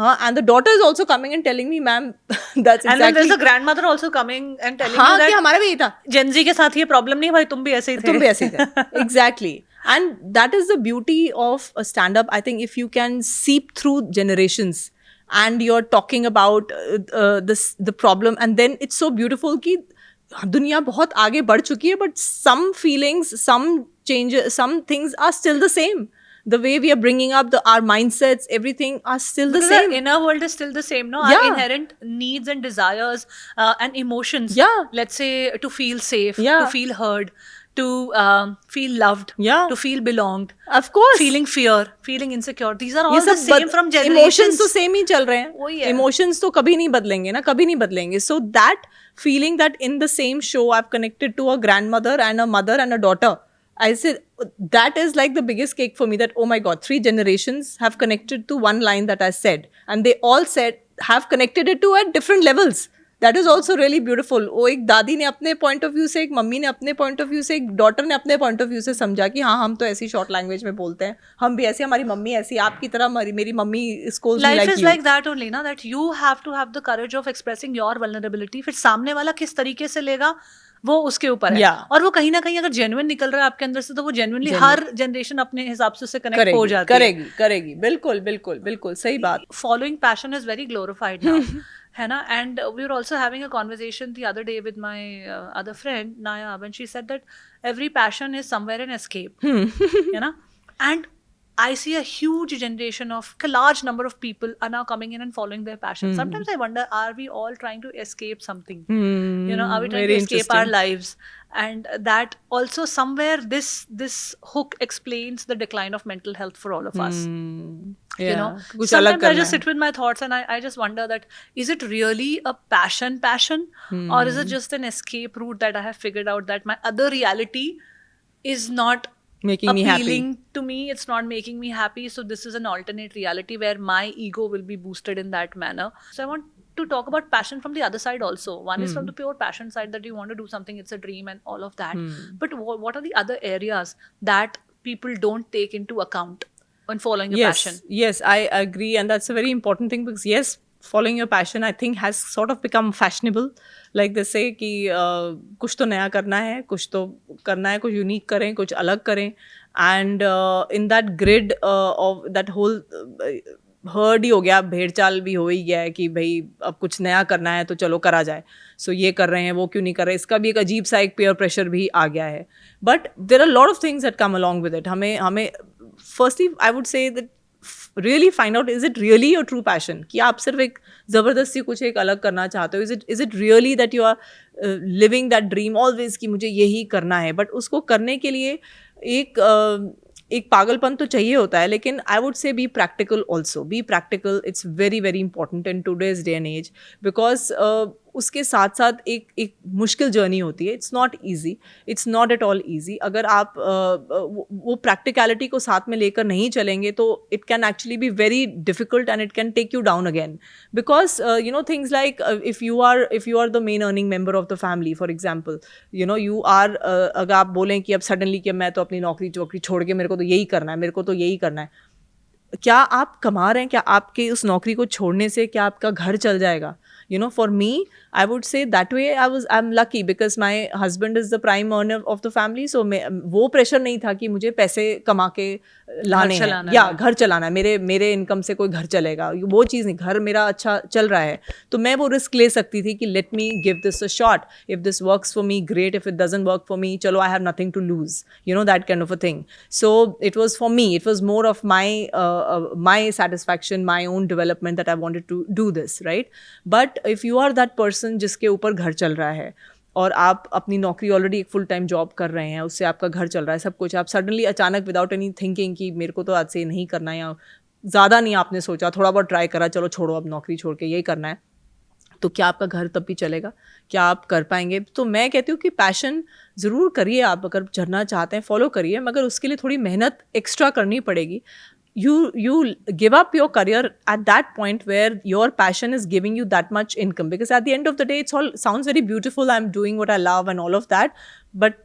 And the daughter is also coming and telling me, ma'am, that's exactly. And then there's a grandmother also coming and telling you that हमारा भी यही था, Gen Z के साथ ये problem नहीं भाई, तुम भी ऐसे ही थे. तुम भी ऐसे ही थे. Exactly. And that is the beauty of a stand-up. I think if you can seep through generations and you're talking about the problem, and then it's so beautiful कि दुनिया बहुत आगे बढ़ चुकी है, but some feelings, some changes, some things are still the same. The way we are bringing up our mindsets, everything are still the same. The inner world is still the same, no? Yeah. Our inherent needs and desires and emotions. Yeah. Let's say to feel safe, Yeah. to feel heard, to feel loved, Yeah. to feel belonged, Of course. feeling fear, feeling insecure. These are ये all the सब same from emotions generations. तो same ही चल रहे वही हैं. है. Emotions तो कभी नहीं बदलेंगे ना, कभी नहीं बदलेंगे. So that feeling that in the same show I have connected to a grandmother and a mother and a daughter. I said that is like the biggest cake for me, that oh my god, 3 generations have connected to one line that I said, and they all said have connected it to at different levels. That is also really beautiful. वो एक दादी ने अपने point of view से, एक mummy ने अपने point of view से, एक डॉटर ने अपने पॉइंट ऑफ व्यू से समझा कि हाँ हम तो ऐसी शॉर्ट लैंग्वेज में बोलते हैं, हम भी ऐसे, हमारी मम्मी ऐसी, आपकी तरह मेरी मम्मी स्कूल्स में Life like is you. like that only, na, that you have to have the courage of expressing your vulnerability. फिर सामने वाला किस तरीके से लेगा वो उसके ऊपर है. Yeah. और वो कहीं ना कहीं अगर जेन्युइन निकल रहा है आपके अंदर से, तो वो जेन्युइनली हर जनरेशन अपने हिसाब से उससे कनेक्ट हो जाती है. करेगी करेगी, बिल्कुल बिल्कुल बिल्कुल सही बात. Following passion is very glorified now. है ना? And we were also having a conversation the other day with my other friend Naya, when she said that every passion is somewhere an escape. You know? And I see a huge generation of a large number of people are now coming in and following their passion. Sometimes I wonder, are we all trying to escape something? You know, are we trying Very to escape our interesting. lives? And that also somewhere this hook explains the decline of mental health for all of us. You know, कुछ अलग sometimes I करना just sit with my thoughts and I just wonder that, is it really a passion, or is it just an escape route that I have figured out that my other reality is not making me happy. appealing to me, it's not making me happy, so this is an alternate reality where my ego will be boosted in that manner. So I want to talk about passion from the other side also. One is from the pure passion side, that you want to do something, it's a dream and all of that. But what are the other areas that people don't take into account when following your passion? Yes, I agree, and that's a very important thing, because yes, following your passion I think has sort of become fashionable. Like they say कि कुछ तो नया करना है, कुछ तो करना है, कुछ यूनिक करें, कुछ अलग करें. And in that grid of that whole heard he हो गया, भेड़ चाल भी हो ही गया है कि भाई अब कुछ नया करना है तो चलो करा जाए. सो ये कर रहे हैं, वो क्यों नहीं कर रहे, इसका भी एक अजीब सा एक पेयर प्रेशर भी आ गया है. But there are lot of things that come along with it. हमें firstly I would say that really find out, is it really your true passion? कि आप सिर्फ एक ज़बरदस्ती कुछ एक अलग करना चाहते हो. Is it really that you are living that dream always कि मुझे यही करना है? बट उसको करने के लिए एक पागलपन तो चाहिए होता है. लेकिन I would say be practical also. Be practical, it's very very important in today's day and age, because उसके साथ साथ एक मुश्किल जर्नी होती है. It's not easy, it's not at all easy. अगर आप वो प्रैक्टिकलिटी को साथ में लेकर नहीं चलेंगे तो it can actually be very difficult and it can take you down again. Because you know things like if you are the main earning member of the family, for example, you know you are, अगर आप बोलें कि अब suddenly कि मैं तो अपनी नौकरी छोड़ के मेरे को तो यही करना है, मेरे को तो यही करना है, क्या आप कमा रहे हैं? क्या आपके उस नौकरी को छोड़ने से क्या आपका घर चल जाएगा? You know, for me, I would say that way I'm lucky because my husband is the prime earner of the family. So वो प्रेशर नहीं था कि मुझे पैसे कमा के लाने हैं या घर चलाना है, मेरे इनकम से कोई घर चलेगा, वो चीज़ नहीं. घर मेरा अच्छा चल रहा है तो मैं वो रिस्क ले सकती थी कि let me give this a shot. If this works for me great, if it doesn't work for me, चलो I have nothing to lose, you know, that kind of a thing. So it was for me, it was more of my satisfaction, my own development that I wanted to do this, right? But if you are that person जिसके ऊपर घर चल रहा है और आप अपनी नौकरी ऑलरेडी एक फुल टाइम जॉब कर रहे हैं, उससे आपका घर चल रहा है, सब कुछ, आप सडनली अचानक विदाउट एनी थिंकिंग कि मेरे को तो आज से नहीं करना है, या ज़्यादा नहीं आपने सोचा, थोड़ा बहुत ट्राई करा, चलो छोड़ो अब नौकरी छोड़ के यही करना है, तो क्या आपका घर तब भी चलेगा? क्या आप कर पाएंगे? तो मैं कहती हूँ कि पैशन ज़रूर करिए, आप अगर चढ़ना चाहते हैं फॉलो करिए, मगर उसके लिए थोड़ी मेहनत एक्स्ट्रा करनी पड़ेगी. You give up your career at that point where your passion is giving you that much income, because at the end of the day it's all sounds very beautiful, I'm doing what I love and all of that, but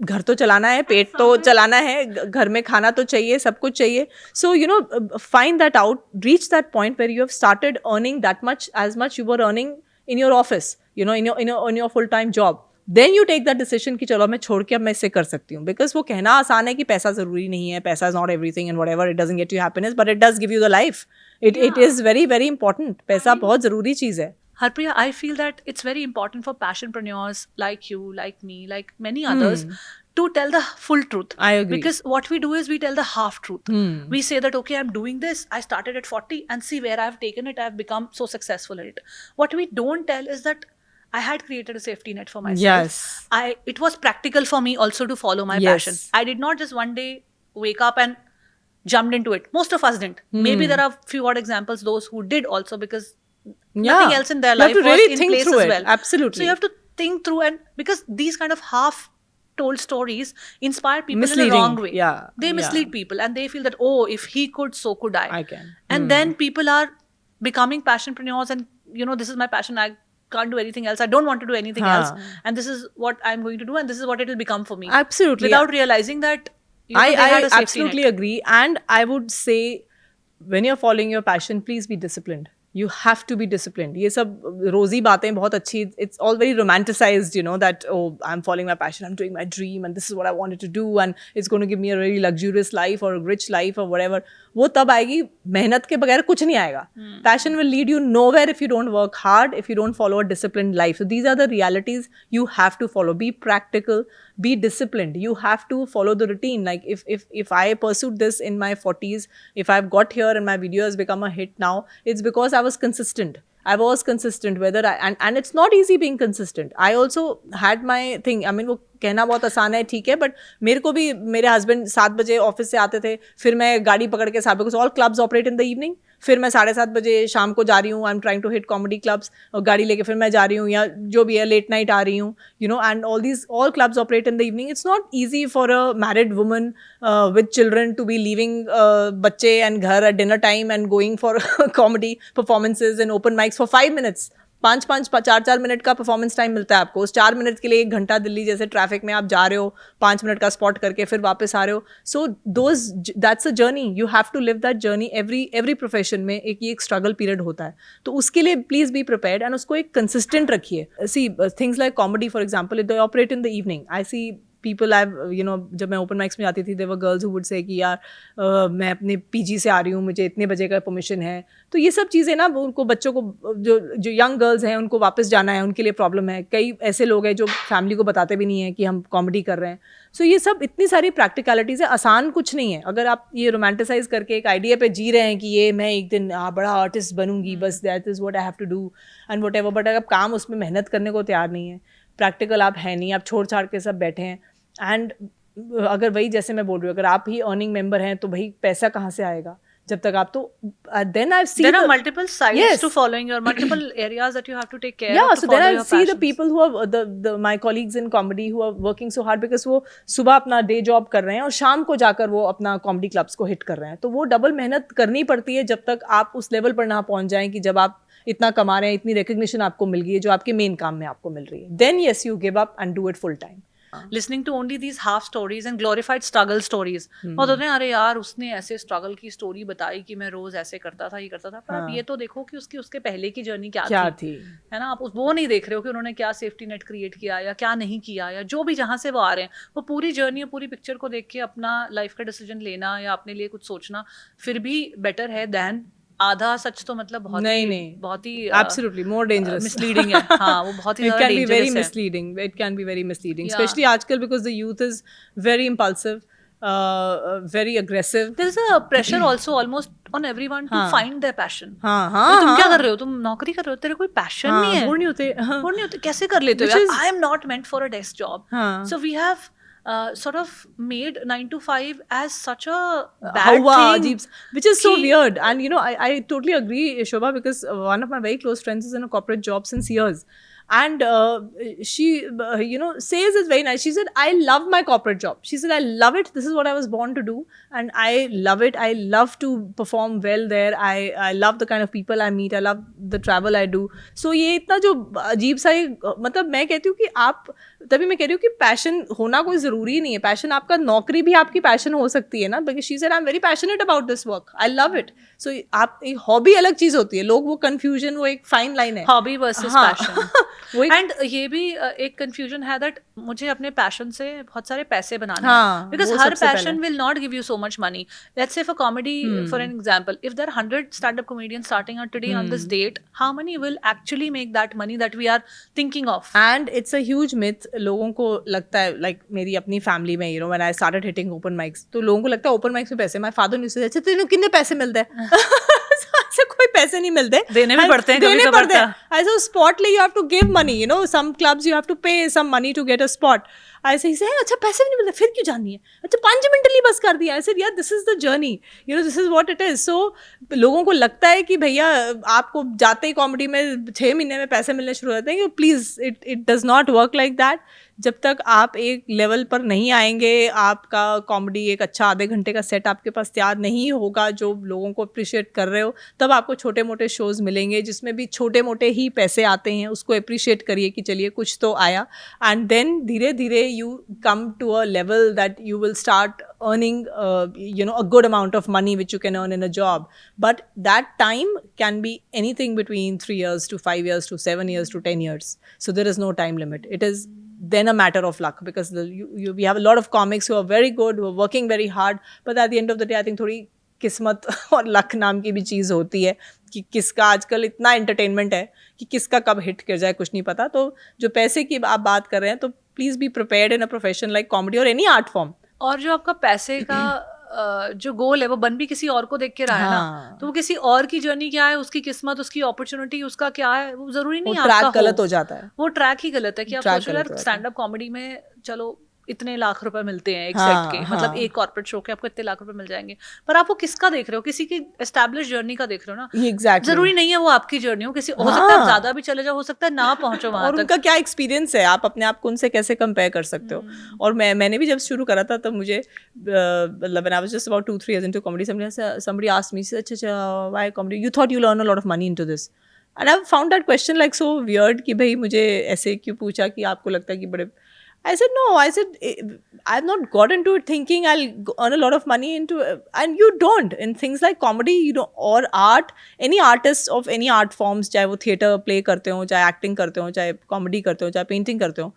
घर तो चलाना है, पेट तो चलाना है, घर में खाना तो चाहिए, सब कुछ चाहिए. So you know, find that out, reach that point where you have started earning that much, as much you were earning in your office, you know, in your full time job. Then you take that decision कि चलो मैं छोड़ के अब मैं इसे कर सकती हूँ. Because वो कहना आसान है कि पैसा ज़रूरी नहीं है, पैसा is not everything and whatever, it doesn't get you happiness, but it does give you the life. It is very very important. पैसा बहुत ज़रूरी चीज़ है. Harpriya, I feel that it's very important for passionpreneurs like you, like me, like many others, to tell the full truth. I agree. Because what we do is we tell the half truth. We say that, okay, I'm doing this, I started at 40 and see where I've taken it, I've become so successful at it. What we don't tell is that I had created a safety net for myself. Yes. It was practical for me also to follow my Yes. passion. I did not just one day wake up and jumped into it. Most of us didn't. Maybe there are few odd examples, those who did also, because nothing else in their You have life to was really in think place through as it. well. Absolutely. So you have to think through, and because these kind of half told stories inspire people Misleading. in a wrong way. Yeah. They mislead people, and they feel that, oh, if he could, so could I. I can. And then people are becoming passionpreneurs, and this is my passion. I can't do anything else. I don't want to do anything else. And this is what I'm going to do, and this is what it will become for me. Absolutely. Without realizing that they had I a safety absolutely net. agree. And I would say, when you're following your passion, please be disciplined. You have to be disciplined. ये सब रोजी बातें बहुत अच्छी. It's all very romanticized, that, oh, I'm following my passion, I'm doing my dream, and this is what I wanted to do, and it's going to give me a really luxurious life or a rich life or whatever. वो तब आएगी, मेहनत के बगैर कुछ नहीं आएगा. Passion will lead you nowhere if you don't work hard, if you don't follow a disciplined life. So these are the realities you have to follow. Be practical, be disciplined. You have to follow the routine. Like if I pursued this in my 40s, if I've got here and my video has become a hit now, it's because I was consistent. I was consistent, and it's not easy being consistent. I also had my thing. I mean, वो कहना बहुत आसान है, ठीक है, but मेरे को भी मेरे हस्बैंड 7 बजे ऑफिस से आते थे, फिर मैं गाड़ी पकड़ के साथ, because all clubs operate in the evening, फिर मैं 7:30 बजे शाम को जा रही हूँ, I am trying to hit comedy clubs, और गाड़ी लेके फिर मैं जा रही हूँ, या जो भी है लेट नाइट आ रही हूँ, and all clubs operate in the evening. It's not easy for a married woman with children to be leaving बच्चे एंड घर at dinner time and going for comedy performances and open mics for 5 minutes. 4 minute का performance time मिलता है आपको. उस 4 minute के लिए 1 घंटा दिल्ली जैसे ट्रैफिक में आप जा रहे हो, 5 मिनट का स्पॉट करके फिर वापस आ रहे हो. So that's a journey. You have to live that journey. Every profession में एक स्ट्रगल पीरियड होता है, तो उसके लिए प्लीज बी प्रिपेयर्ड एंड उसको एक कंसिस्टेंट रखिए. See things like comedy for example, they operate in the evening. I see people जब मैं ओपन माइक्स में जाती थी, there were girls who would say कि यार मैं अपने पीजी से आ रही हूँ, मुझे इतने बजे का परमिशन है. तो ये सब चीज़ें ना, उनको बच्चों को, जो यंग गर्ल्स हैं उनको वापस जाना है, उनके लिए प्रॉब्लम है. कई ऐसे लोग हैं जो फैमिली को बताते भी नहीं है कि हम कॉमेडी कर रहे हैं. सो ये सब इतनी सारी प्रैक्टिकलिटीज़ है. आसान कुछ नहीं है. अगर आप ये रोमांटिसाइज करके एक आइडिया पे जी रहे हैं कि ये मैं एक दिन बड़ा आर्टिस्ट बनूंगी, बस that is what I have to do and whatever, but अगर आप काम उसमें मेहनत करने को तैयार नहीं है, प्रैक्टिकल आप है नहीं, आप छोड़ छाड़ के सब बैठे हैं. एंड अगर वही, जैसे मैं बोल रही हूँ, अगर आप ही अर्निंग मेंबर हैं तो भाई पैसा कहाँ से आएगा जब तक आप, तो then I've seen there are multiple sides to following your multiple areas that you have to take care of. So then I see the people who are my colleagues in comedy who are working so hard because वो सुबह अपना day job कर रहे हैं और शाम को जाकर वो अपना कॉमेडी क्लब्स को हिट कर रहे हैं. तो वो डबल मेहनत करनी पड़ती है जब तक आप उस लेवल पर ना पहुंच जाएं कि जब आप इतना कमा रहे हैं, इतनी रिकग्निशन आपको मिल गई है जो आपके मेन काम में आपको मिल रही है. Then yes, you give up and do it full time. Listening to only these half stories and glorified struggle stories, और तो अरे यार उसने ऐसे स्ट्रगल की स्टोरी बताई कि मैं रोज ऐसे करता था, ये करता था, पर आप ये तो देखो कि उसके पहले की जर्नी क्या थी, है ना. आप वो नहीं देख रहे हो कि उन्होंने क्या सेफ्टी नेट क्रिएट किया या क्या नहीं किया, या जो भी जहाँ से वो आ रहे हैं, वो पूरी जर्नी, पूरी पिक्चर को देख के अपना लाइफ का डिसीजन लेना या अपने लिए कुछ सोचना फिर भी बेटर है दैन आधा सच. तो मतलब बहुत ही absolutely more dangerous, misleading है. हाँ, वो बहुत ही it can be very है. misleading. It can be very misleading, especially आजकल, because the youth is very impulsive, very aggressive. There is a pressure also almost on everyone to find their passion. तुम क्या कर रहे हो, तुम नौकरी कर रहे हो, तेरे कोई पैशन नहीं है, बोर नहीं होते, कैसे कर लेते हो यार. I am not meant for a desk job. So we have sort of made 9 to 5 as such a bad thing, which is so weird. And I totally agree, Shobha, because one of my very close friends is in a corporate job since years. And she says it's very nice. She said, I love my corporate job. She said, I love it. This is what I was born to do. And I love it. I love to perform well there. I love the kind of people I meet. I love the travel I do. So ये इतना जो अजीब सा, मतलब मैं कहती हूँ कि आप, तभी मैं कह रही हूँ कि पैशन होना कोई ज़रूरी नहीं है. पैशन आपका, नौकरी भी आपकी पैशन हो सकती है ना. Because she said, I am very passionate about this work, I love it. So आप, एक हॉबी अलग चीज़ होती है. लोग वो कन्फ्यूजन, वो एक फाइन लाइन है, हॉबी वर्सेस पैशन. एंड ये भी एक कंफ्यूजन है दैट मुझे अपने पैशन से बहुत सारे पैसे बनाने हैं, बिकॉज हर passion will not give you so much money. Let's say for comedy for an example, if there 100 stand up comedians starting out today on this date, how many will actually make that money that we are thinking of. And it's a huge myth. लोगों को लगता है, like मेरी अपनी family में, when I started hitting open mics, तो लोगों को लगता है ओपन माइक्स में पैसे. माय फादर न्यूज़ से, अच्छा तेरे कितने पैसे मिलते हैं? कोई पैसे नहीं मिलते, देने भी पड़ते हैं, देने कभी पड़ते हैं. कभार. I said spotly you have to give money, you know, some clubs you have to pay some money to get a spot. I said, अच्छा पैसे भी नहीं मिलते, फिर क्यों जानी है, अच्छा 5 मिनट लिए बस कर दिया. I said yeah, this is the journey, you know, this is what it is. So लोगों को लगता है कि भैया आपको जाते ही कॉमेडी में 6 महीने में पैसे मिलने शुरू हो जाते हैं. Please it does not work like that. जब तक आप एक लेवल पर नहीं आएंगे, आपका कॉमेडी एक अच्छा आधे घंटे का सेट आपके पास तैयार नहीं होगा जो लोगों को अप्रिशिएट कर रहे हो, तब आपको छोटे मोटे शोज़ मिलेंगे जिसमें भी छोटे मोटे ही पैसे आते हैं. उसको अप्रिशिएट करिए कि चलिए कुछ तो आया, एंड देन धीरे धीरे you come to a level that you will start earning you know, a good amount of money which you can earn in a job. But that time can be anything between 3 years to 5 years to 7 years to 10 years. So there is no time limit. It is then a matter of luck, because we have a lot of comics who are very good, who are working very hard, but at the end of the day I think थोड़ी किस्मत और luck नाम की भी चीज़ होती है कि किसका, आजकल इतना एंटरटेनमेंट है कि किसका कब हिट कर जाए कुछ नहीं पता. तो जो पैसे की आप बात कर रहे हैं, तो please be prepared in a profession like comedy और एनी आर्ट फॉर्म. और जो आपका पैसे का जो गोल है वो बन भी किसी और को देख के रहा है ना, तो वो किसी और की जर्नी क्या है, उसकी किस्मत, उसकी अपॉर्चुनिटी, उसका क्या है, वो जरूरी नहीं है आपका ट्रैक गलत हो जाता है. वो ट्रैक ही गलत है कि आप सोच रहे हो स्टैंड अप कॉमेडी में चलो इतने लाख रुपए मिलते हैं एक सेट के, मतलब एक कॉर्पोरेट शो के आपको इतने लाख रुपए मिल जाएंगे, पर आप वो किसका देख रहे हो, किसी की एस्टैब्लिश जर्नी का देख रहे हो ना. Exactly. जरूरी नहीं है वो आपकी जर्नी हो, किसी हो सकता है ज्यादा भी चले जाओ, हो सकता है ना पहुंचो वहां और तक. उनका क्या एक्सपीरियंस है, आप अपने आप को उनसे कैसे कंपेयर कर सकते हो. और मैंने भी जब शुरू करा था तब मुझे मतलब when I was just about 2-3 years into comedy, somebody asked me, अच्छा why comedy, you thought you learn a lot of money into this, and I found that question like so weird कि भाई मुझे ऐसे क्यों पूछा कि आपको लगता है कि बड़े. I said no. I said I've not got into it thinking I'll earn a lot of money into, and you don't in things like comedy, you know, or art. Any artists of any art forms, चाहे वो theater play करते हो, चाहे acting करते हो, चाहे comedy करते हो, चाहे painting करते हो,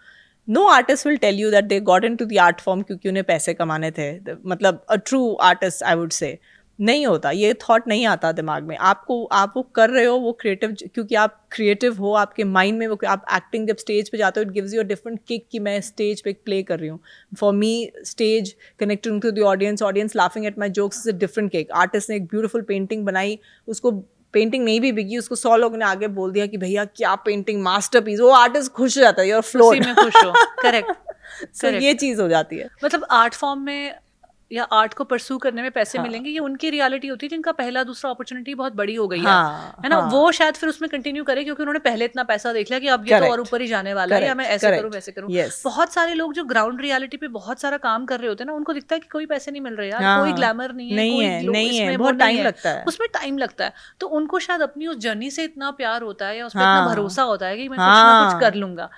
no artist will tell you that they got into the art form क्योंकि उन्हें पैसे कमाने थे. मतलब a true artist I would say नहीं होता, ये थॉट नहीं आता दिमाग में. आप वो कर रहे हो वो क्रिएटिव, क्योंकि आप क्रिएटिव हो, आपके माइंड में वो, आप एक्टिंग जब स्टेज पे जाते हो, it gives you a different kick कि मैं स्टेज पे प्ले कर रही हूँ. For me stage connecting to the audience laughing at my jokes is a different kick. Artist ने एक ब्यूटीफुल पेंटिंग बनाई, उसको पेंटिंग नहीं भी बिकी, उसको 100 लोगों ने आगे बोल दिया कि भैया क्या पेंटिंग, मास्टरपीस, वो आर्टिस्ट खुश हो जाता है, योर फ्लोर में खुश हो. करेक्ट. सो ये चीज़ हो जाती है. मतलब आर्ट फॉर्म में या आर्ट को परस्यू करने में पैसे मिलेंगे, ये उनकी रियलिटी होती है जिनका पहला दूसरा अपॉर्चुनिटी बहुत बड़ी हो गई है ना. वो शायद फिर उसमें कंटिन्यू करे क्योंकि उन्होंने पहले इतना पैसा देख लिया कि अब ये तो और ऊपर ही जाने वाला है, या मैं ऐसे करूं वैसे करूं. बहुत सारे लोग जो ग्राउंड रियलिटी पे बहुत सारा काम कर रहे होते हैं ना, उनको दिखता है कि कोई पैसे नहीं मिल रहे यार, कोई ग्लैमर नहीं है, बहुत टाइम लगता है, उसमें टाइम लगता है. तो उनको शायद अपनी उस जर्नी से इतना प्यार होता है या उस पर इतना भरोसा होता है कि मैं कुछ ना कुछ कर लूंगा.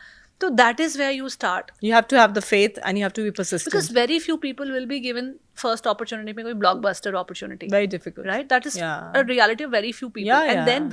So that is where you start. You have to have the faith and you have to be persistent. Because very few people will be given first opportunity, में कोई blockbuster opportunity. Very difficult. Right? That is a reality of very few people. And then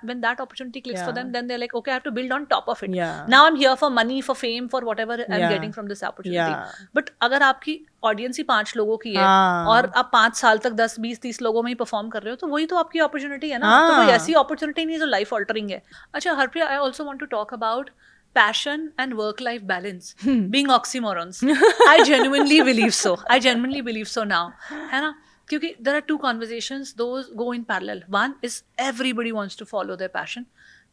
when that opportunity clicks for them, then they're like, okay, I have to build on top of it. Now I'm here for money, for fame, for whatever I'm getting from this opportunity. But अगर आपकी audience ही 5 लोगों की है और आप 5 साल तक 10, 20, 30 लोगों में ही परफॉर्म कर रहे हो, तो वही तो आपकी अपॉर्चुनिटी है ना. तो कोई ऐसी अपॉर्चुनिटी नहीं जो लाइफ ऑल्टरिंग है. अच्छा Harpriya, I also want to talk about passion and work-life balance being oxymorons. I genuinely believe so now, है ना, क्योंकि there are two conversations, those go in parallel. One is everybody wants to follow their passion.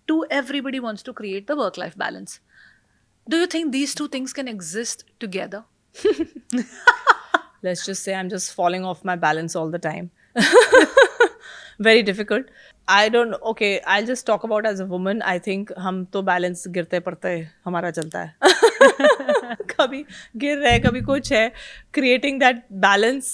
2, everybody wants to create the work-life balance. Do you think these two things can exist together? Let's just say I'm just falling off my balance all the time. Very difficult. I don't, okay, I'll just talk about as a woman. I think हम तो balance गिरते पड़ते हमारा चलता है. कभी गिर रहे, कभी कुछ है. Creating that balance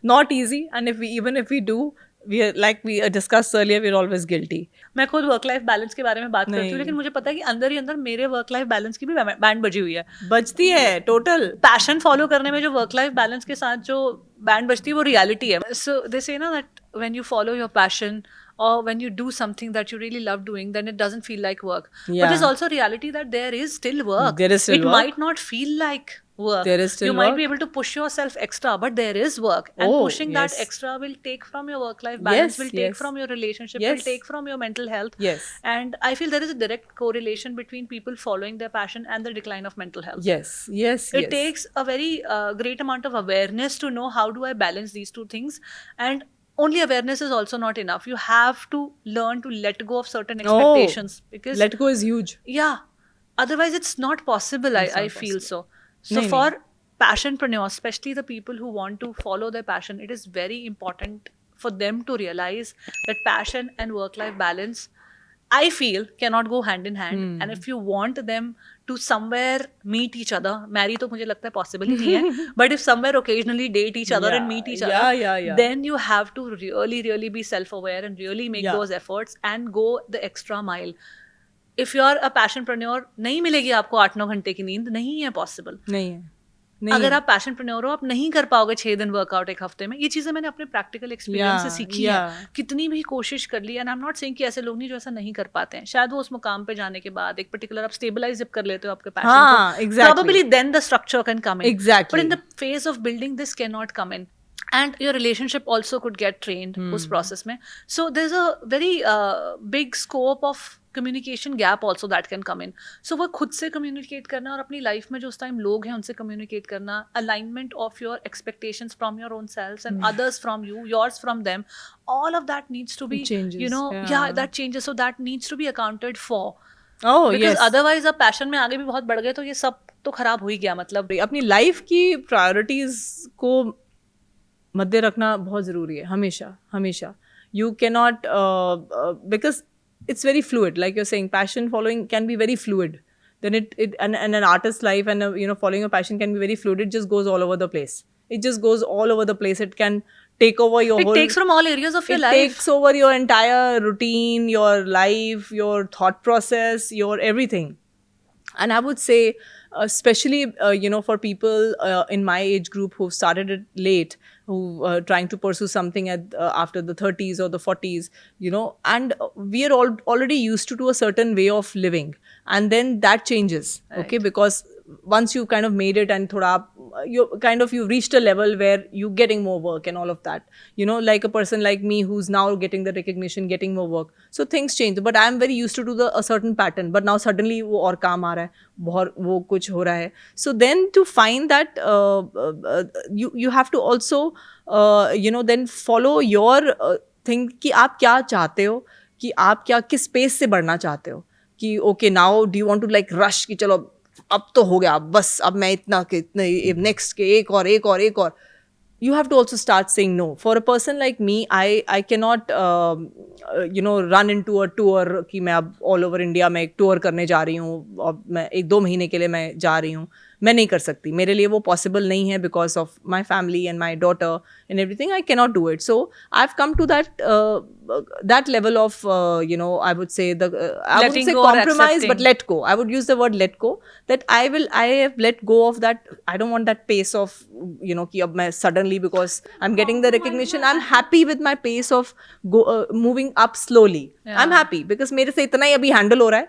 not easy, and even if we do, we are, like we discussed earlier, we're always guilty. मैं खुद वर्क लाइफ बैलेंस के बारे में बात करती हूँ, लेकिन मुझे पता है कि अंदर ही अंदर मेरे वर्क लाइफ बैलेंस की भी बैंड बजी हुई है. बजती है टोटल. पैशन फॉलो करने में जो वर्क लाइफ बैलेंस के साथ जो बैंड बजती है वो रियलिटी है. सो दे से ना that when you follow your passion or when you do something that you really love doing, then it doesn't feel like work. But there's also reality that there is still work. There is still work. It might not feel like work. There is still you work. might be able to push yourself extra, but there is work. And pushing that extra will take from your work-life balance, will take from your relationship, will take from your mental health. And I feel there is a direct correlation between people following their passion and the decline of mental health. It takes a very great amount of awareness to know how do I balance these two things. And only awareness is also not enough. You have to learn to let go of certain Oh, expectations, because let go is huge. yeah, otherwise it's not possible. It's I not feel possible. so. So No, no. for passionpreneurs, especially the people who want to follow their passion, it is very important for them to realize that passion and work life balance, I feel, cannot go hand in hand. And if you want them to somewhere meet each other, marry तो मुझे लगता है possible ही नहीं है, but if somewhere occasionally date each other and Yeah, meet each other, yeah, yeah, yeah. then you have to really, really be self-aware and really make Yeah. those efforts and go the extra mile. If you are a passionpreneur, नहीं मिलेगी आपको 8-9 घंटे की नींद, नहीं है possible. नहीं है, नहीं अगर है. आप पैशनप्रेन्योर हो, आप नहीं कर पाओगे 6 दिन वर्कआउट एक हफ्ते में. ये चीज़ें मैंने अपने प्रैक्टिकल एक्सपीरियंस से Yeah, सीखी yeah. है. कितनी भी कोशिश कर ली, and I am not saying कि ऐसे लोग नहीं जो ऐसा नहीं कर पाते हैं. शायद वो उस मुकाम पे जाने के बाद एक पर्टिकुलर आप स्टेबलाइज जब कर लेते हो आपके पैशन हाँ, को, exactly. probably then the structure can come in. Exactly. But in the phase of building, this cannot come in. And your relationship also could get trained उस process में. So there's a very big scope of communication gap also that can come in. So वो खुद से communicate करना और अपनी life में जो उस time लोग हैं उनसे communicate करना, alignment of your expectations from your own selves and others from you, yours from them, all of that needs to be, It changes, you know, yeah. that changes. So that needs to be accounted for. Oh, Because yes. otherwise आप passion में आगे भी बहुत बढ़ गए तो ये सब तो खराब हो ही गया. मतलब अपनी लाइफ की प्रायोरिटीज को मध्य रखना बहुत ज़रूरी है, हमेशा हमेशा. You can not, because it's very fluid, like you're saying, passion following can be very fluid. Then it and an artist's life and following a passion can be very fluid. It just goes all over the place. It just goes all over the place. It can take over your it whole. takes from all areas of your It life. takes over your entire routine, your life, your thought process, your everything. And I would say, especially for people in my age group who started it late, who trying to pursue something at after the 30s or the 40s, and we are all already used to a certain way of living, and then that changes. Okay, because once you kind of made it and thoda you've reached a level where you're getting more work and all of that, like a person like me who's now getting the recognition, getting more work, so things change. But I'm very used to do a certain pattern, but now suddenly वो और काम आ रहा है, बहुत वो कुछ हो रहा है. So then to find that you have to also then follow your thing कि आप क्या चाहते हो, कि आप क्या किस स्पेस से बढ़ना चाहते हो, कि okay now do you want to like rush कि चलो अब तो हो गया, बस अब मैं इतना के इतने नेक्स्ट के एक और एक और एक और. You have to also start saying no. For a person like me, I cannot run into a tour कि मैं अब all over India मैं एक tour करने जा रही हूँ और मैं 1-2 महीने के लिए मैं जा रही हूँ. मैं नहीं कर सकती, मेरे लिए वो possible नहीं है because of my family and my daughter and everything. I cannot do it. So I've come to that level of I would say I wouldn't Letting say go or compromise, but accepting. let go. I would use the word let go. That I have let go of that. I don't want that pace of कि अब मैं suddenly, because I'm getting the recognition, I'm happy with my pace of moving up slowly. Yeah. I'm happy because मेरे से इतना ही अभी handle हो रहा है.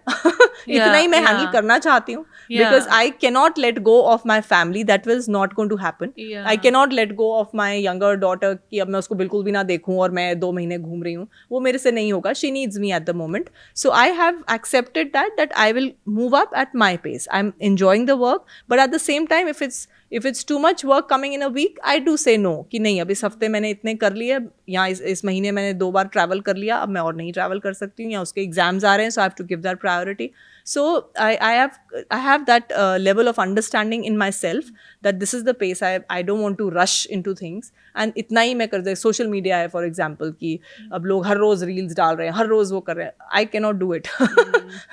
इतना ही मैं handle करना चाहती हूँ. Yeah. Because I cannot let go of my family. That was not going to happen. Yeah. I cannot let go of my younger daughter कि अब मैं उसको बिल्कुल भी ना देखूँ और मैं 2 महीने घूम रही हूँ. वो मेरे से नहीं होगा. She needs me at the moment. So I have accepted that I will move up at my pace. I'm enjoying the work, but at the same time, if it's too much work coming in a week, I do say no. कि नहीं, अब इस हफ्ते मैंने इतने कर लिए, या इस महीने मैंने 2 बार ट्रैवल कर लिया, अब मैं और नहीं ट्रैवल कर सकती हूँ, या उसके एग्जाम्स आ रहे हैं, so I have to give that priority. So I have that level of understanding in myself that this is the pace. I don't want to rush into things. And इतना ही मैं कर दे. सोशल मीडिया है for example कि अब लोग हर रोज़ reels डाल रहे हैं, हर रोज़ वो कर रहे हैं. I cannot do it.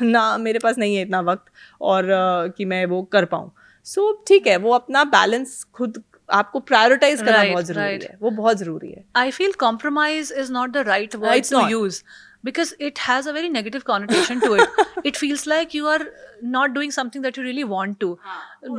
ना मेरे पास नहीं है इतना वक्त और कि मैं वो कर पाऊँ. सो ठीक है, वो अपना बैलेंस खुद आपको प्रायोरिटाइज करना बहुत जरूरी है. वो बहुत जरूरी है. I feel compromise is not the right word It's to not. use because it has a very negative connotation to it. It feels like you are not doing something that you really want to.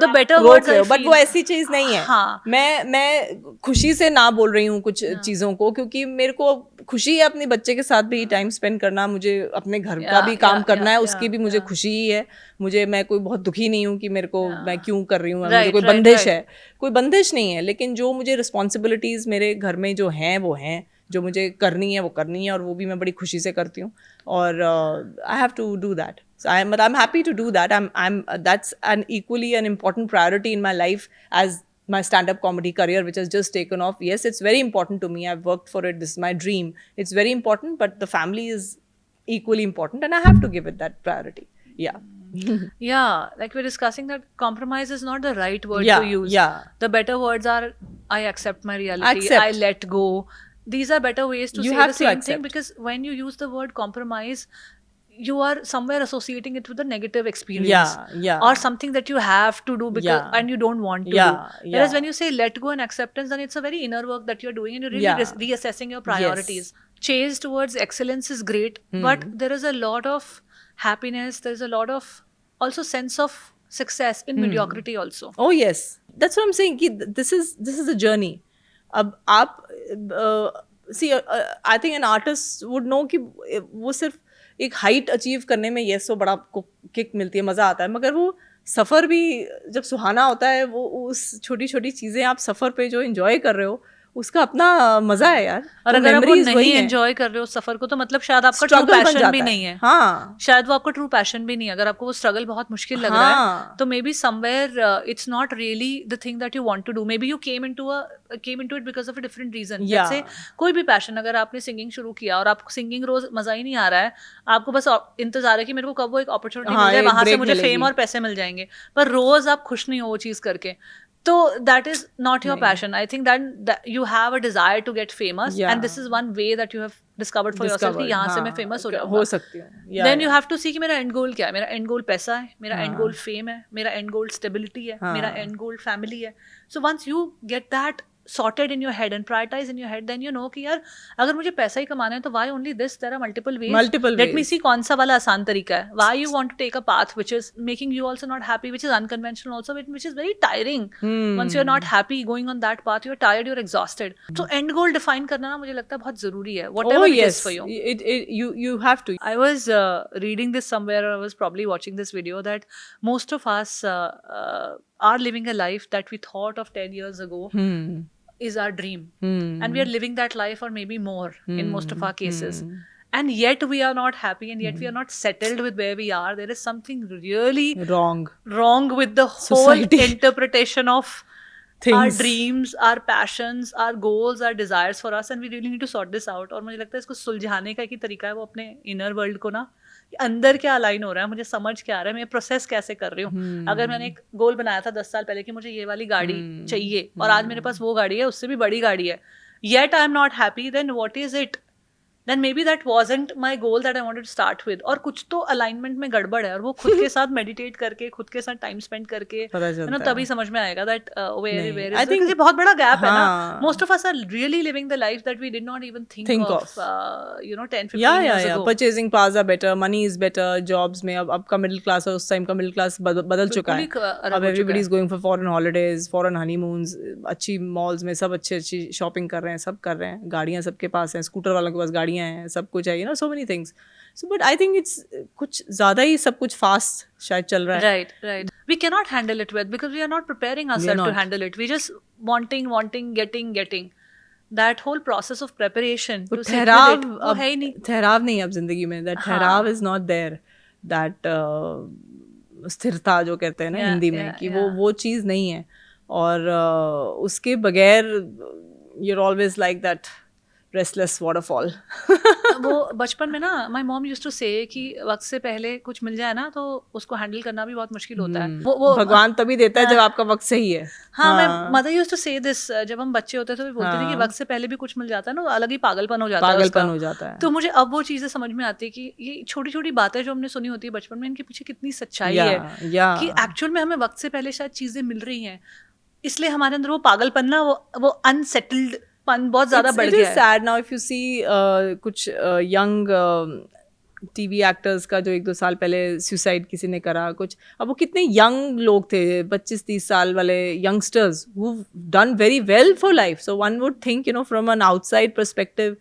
The better words I but feel. वो ऐसी चीज नहीं है. हाँ. मैं खुशी से ना बोल रही हूँ कुछ चीजों को, क्योंकि मेरे को खुशी है अपने बच्चे के साथ भी टाइम स्पेंड करना, मुझे अपने घर का भी काम करना है, उसकी भी मुझे खुशी ही है. मैं कोई बहुत दुखी नहीं हूँ कि मेरे को मैं क्यों कर रही हूँ, मुझे कोई बंदिश है, कोई बंदिश नहीं है. लेकिन जो मुझे रिस्पॉन्सिबिलिटीज मेरे घर में जो हैं वो हैं, जो मुझे करनी है वो करनी है, और वो भी मैं बड़ी खुशी से करती हूँ. और I have to do that. So I'm happy to do that. That's an equally an important priority in my life as my stand-up comedy career, which has just taken off. Yes, it's very important to me. I've worked for it. This is my dream. It's very important, but the family is equally important, and I have to give it that priority. Yeah. Yeah, like we're discussing that compromise is not the right word Yeah, to use. yeah. The better words are I accept my reality, Accept. I let go. These are better ways to You say have the to same accept. thing, because when you use the word compromise, you are somewhere associating it with a negative experience. Yeah, yeah. Or something that you have to do because Yeah. and you don't want to Yeah, do. Whereas yeah. when you say let go and acceptance, then it's a very inner work that you're doing and you're really Yeah. reassessing your priorities. Chase towards excellence is great, but there is a lot of happiness, there's a lot of also sense of success in mediocrity also. Oh yes, that's what I'm saying. कि this is a journey. अब आप see, I think an artist would know कि वो सिर्फ एक height achieve करने में yes वो बड़ा आपको kick मिलती है, मजा आता है, मगर वो सफ़र भी जब सुहाना होता है, वो उस छोटी छोटी चीज़ें आप सफ़र पे जो enjoy कर रहे हो, उसका अपना मजा है यार. और अगर आप वो नहीं एंजॉय कर रहे हो सफर को, तो मतलब शायद आपका ट्रू पैशन भी नहीं है. हाँ, शायद वो आपका ट्रू पैशन भी नहीं है. अगर आपको वो स्ट्रगल बहुत मुश्किल लग रहा है, तो maybe somewhere it's not really the thing that you want to do. Maybe you came into it because of a different reason. जैसे कोई भी पैशन, अगर आपने सिंगिंग शुरू किया और आपको सिंगिंग रोज मजा ही नहीं आ रहा है, आपको बस इंतजार है कि मेरे को कब वो एक अपॉर्चुनिटी मिल जाए, वहां से मुझे फेम और पैसे मिल जाएंगे, पर रोज आप खुश नहीं हो वो चीज करके. So that is not your passion. I think that you have a desire to get famous, and this is one way that you have discovered for yourself कि यहाँ से मैं famous हो जाऊँगा. हो सकती हूँ. Then you have to see कि मेरा end goal क्या है. मेरा end goal पैसा है, मेरा end goal fame है, मेरा end goal stability है, मेरा end goal family है. So once you get that sorted in your head and prioritize in your head, then you know कि यार अगर मुझे पैसा ही कमाना है तो why only this? There are multiple ways. Let me see कौन सा वाला आसान तरीका है. Why you want to take a path which is making you also not happy, which is unconventional also, which is very tiring. Once you're not happy going on that path, you're tired, you're exhausted. So end goal define करना ना मुझे लगता है बहुत जरूरी है. Whatever it is for you. You have to. I was reading this somewhere, or I was probably watching this video, that most of us are living a life that we thought of 10 years ago is our dream, and we are living that life or maybe more in most of our cases, and yet we are not happy, and yet we are not settled with where we are. There is something really wrong with the whole interpretation of things. Our dreams, our passions, our goals, our desires for us, and we really need to sort this out. और मुझे लगता है इसको सुलझाने का एक ही तरीका है वो अपने इनर वर्ल्ड को ना, अंदर क्या अलाइन हो रहा है, मुझे समझ क्या आ रहा है, मैं प्रोसेस कैसे कर रही हूँ. अगर मैंने एक गोल बनाया था 10 साल पहले कि मुझे ये वाली गाड़ी चाहिए, और आज मेरे पास वो गाड़ी है, उससे भी बड़ी गाड़ी है, yet I am not happy, then what is it? Then maybe that wasn't my goal that I wanted to start with. और कुछ तो अलाइनमेंट में गड़बड़ है, और वो खुद के साथ मेडिटेट करके, खुद के साथ टाइम स्पेंड करके ना तभी समझ में आएगा that where is it? ये बहुत बड़ा गैप है ना. Most of us are really living the life that we did not even think of 10-15 years ago. Purchasing powers are better, money is better, jobs में अब का मिडिल क्लास और उस टाइम का मिडिल क्लास बदल चुका है. अब everybody is going for foreign holidays, foreign honeymoons, अच्छी malls में सब अच्छी शॉपिंग कर रहे हैं, सब कर रहे हैं, गाड़ियाँ सबके पास हैं, स्कूटर वालों के पास गाड़ियाँ हैं, सब कुछ है, so many things. So but I think it's कुछ ज़्यादा ही सब कुछ fast शायद चल रहा है. Right. We cannot handle it well because we are not preparing ourselves to handle it. We just wanting, getting. That whole process of preparation to sit with it, वो है ही नहीं. ठहराव नहीं अब जिंदगी में. That ठहराव is not there. That स्थिरता जो कहते हैं ना हिंदी में, कि वो चीज़ नहीं है. और उसके बगैर you're always like that restless waterfall. वो बचपन में ना my mom used to say कि वक्त से पहले कुछ मिल जाए ना तो उसको हैंडल करना भी बहुत मुश्किल होता है. वो भगवान तभी देता है जब आपका वक्त सही है. मैं mother used to say this जब हम बच्चे होते थे तो बोलती थी कि वक्त से पहले भी कुछ मिल जाता है ना, अलग ही पागलपन हो जाता है. तो मुझे अब वो चीजें समझ में आती है कि ये छोटी छोटी बातें जो हमने सुनी होती है बचपन में, इनके पीछे कितनी सच्चाई है कि एक्चुअल में हमें वक्त से पहले शायद चीजें मिल रही हैं, इसलिए हमारे अंदर वो पागलपन ना, वो अनसेटल्ड पन बहुत ज्यादा बढ़ गया है. It is sad now if you see कुछ young TV एक्टर्स का जो 1-2 साल पहले सुसाइड किसी ने करा कुछ, अब वो कितने यंग लोग थे, 25-30 साल वाले youngsters who've done very well for life. So one would think from an outside perspective,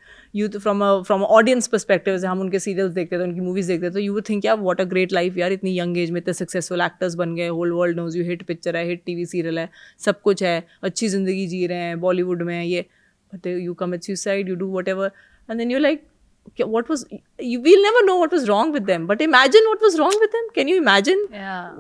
from an audience perspective, जैसे हम उनके सीरियल्स देखते थे, उनकी मूवीज देखते थे, तो you would think यार what a great life यार, इतनी यंग एज में इतने सक्सेसफुल एक्टर्स बन गए, whole world knows you, hit picture है, हिट TV सीरियल है, सब कुछ है, अच्छी जिंदगी जी रहे हैं, बॉलीवुड में है ये. But you commit suicide, you do whatever, and then you're like, okay, we'll never know what was wrong with them. But imagine what was wrong with them. Can you imagine? Yeah.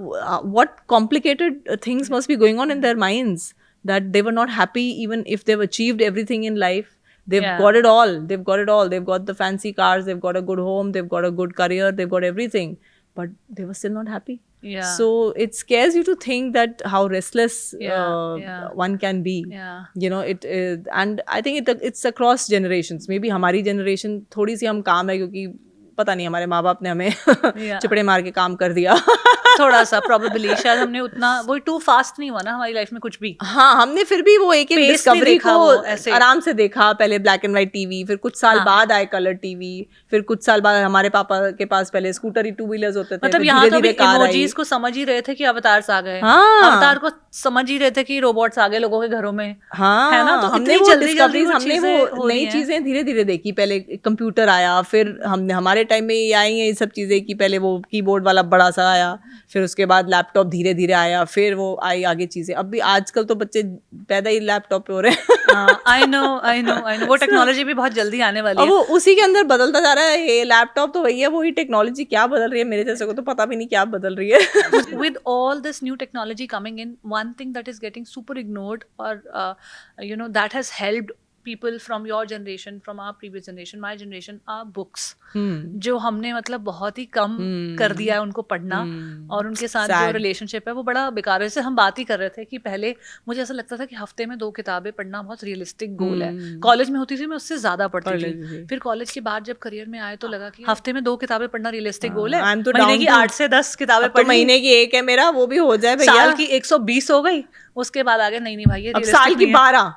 What complicated things must be going on in their minds that they were not happy even if they've achieved everything in life. They've Yeah. got it all. They've got it all. They've got the fancy cars. They've got a good home. They've got a good career. They've got everything. But they were still not happy. Yeah. So it scares you to think that how restless Yeah. one can be. Yeah. You know, it is, and I think it's across generations. Maybe हमारी generation थोड़ी सी हम काम है क्योंकि पता नहीं हमारे माँ बाप ने हमें चिपड़े मार के काम कर दिया. थोड़ा सा probably शायद हमने उतना वो टू फास्ट नहीं हुआ ना हमारी लाइफ में कुछ भी. हाँ, हमने फिर भी वो एक Pace नहीं डिस्कवरी देखा को वो ऐसे. आराम से देखा. पहले ब्लैक एंड व्हाइट टीवी, फिर कुछ साल बाद आए कलर टीवी, फिर कुछ साल बाद हमारे पापा के पास पहले स्कूटर ही 2 व्हीलर्स होते थे. मतलब यहाँ तो अभी इमोजीज को समझ ही रहे थे कि अवतार्स आ गए. अवतार को समझ ही रहे थे कि रोबोट्स आ गए लोगों के घरों में. हाँ, है ना. तो हमने वो डिस्कवरीज, हमने वो नई चीजें धीरे धीरे देखी. पहले कंप्यूटर आया, फिर हमने हमारे टाइम में ये आई है ये सब चीजें कि पहले वो कीबोर्ड वाला बड़ा सा आया, फिर उसके बाद लैपटॉप धीरे धीरे आया, फिर वो आई आगे चीजें. अब भी आजकल तो बच्चे पैदा ही लैपटॉप पे हो रहे हैं. आई नो वो टेक्नोलॉजी भी बहुत जल्दी आने वाली है. वो उसी के अंदर बदलता जा रहा है. ये लैपटॉप तो भैया वही टेक्नोलॉजी क्या बदल रही है, मेरे जैसे को तो पता भी नहीं क्या बदल रही है. With all this new technology coming in, one thing that is getting super ignored, or that has helped people from your generation, from our previous generation, my generation, are books. जो हमने मतलब बहुत ही कम कर दिया है उनको पढ़ना, और उनके साथ जो रिलेशनशिप है वो बड़ा बेकार है. जैसे हम बात ही कर रहे थे कि पहले मुझे ऐसा लगता था कि हफ्ते में 2 किताबें पढ़ना बहुत रियलिस्टिक गोल है. कॉलेज में होती थी मैं उससे ज्यादा पढ़ती थी. फिर कॉलेज के बाद जब करियर में आए तो लगा कि हफ्ते में 2 किताबें पढ़ना रियलिस्टिक गोल है. महीने की 8 से 10 किताबें पढ़, महीने की 1 है मेरा, वो भी हो जाए भैया. साल की 120 हो गई. उसके बाद आगे नहीं भाई ये अब साल की 12.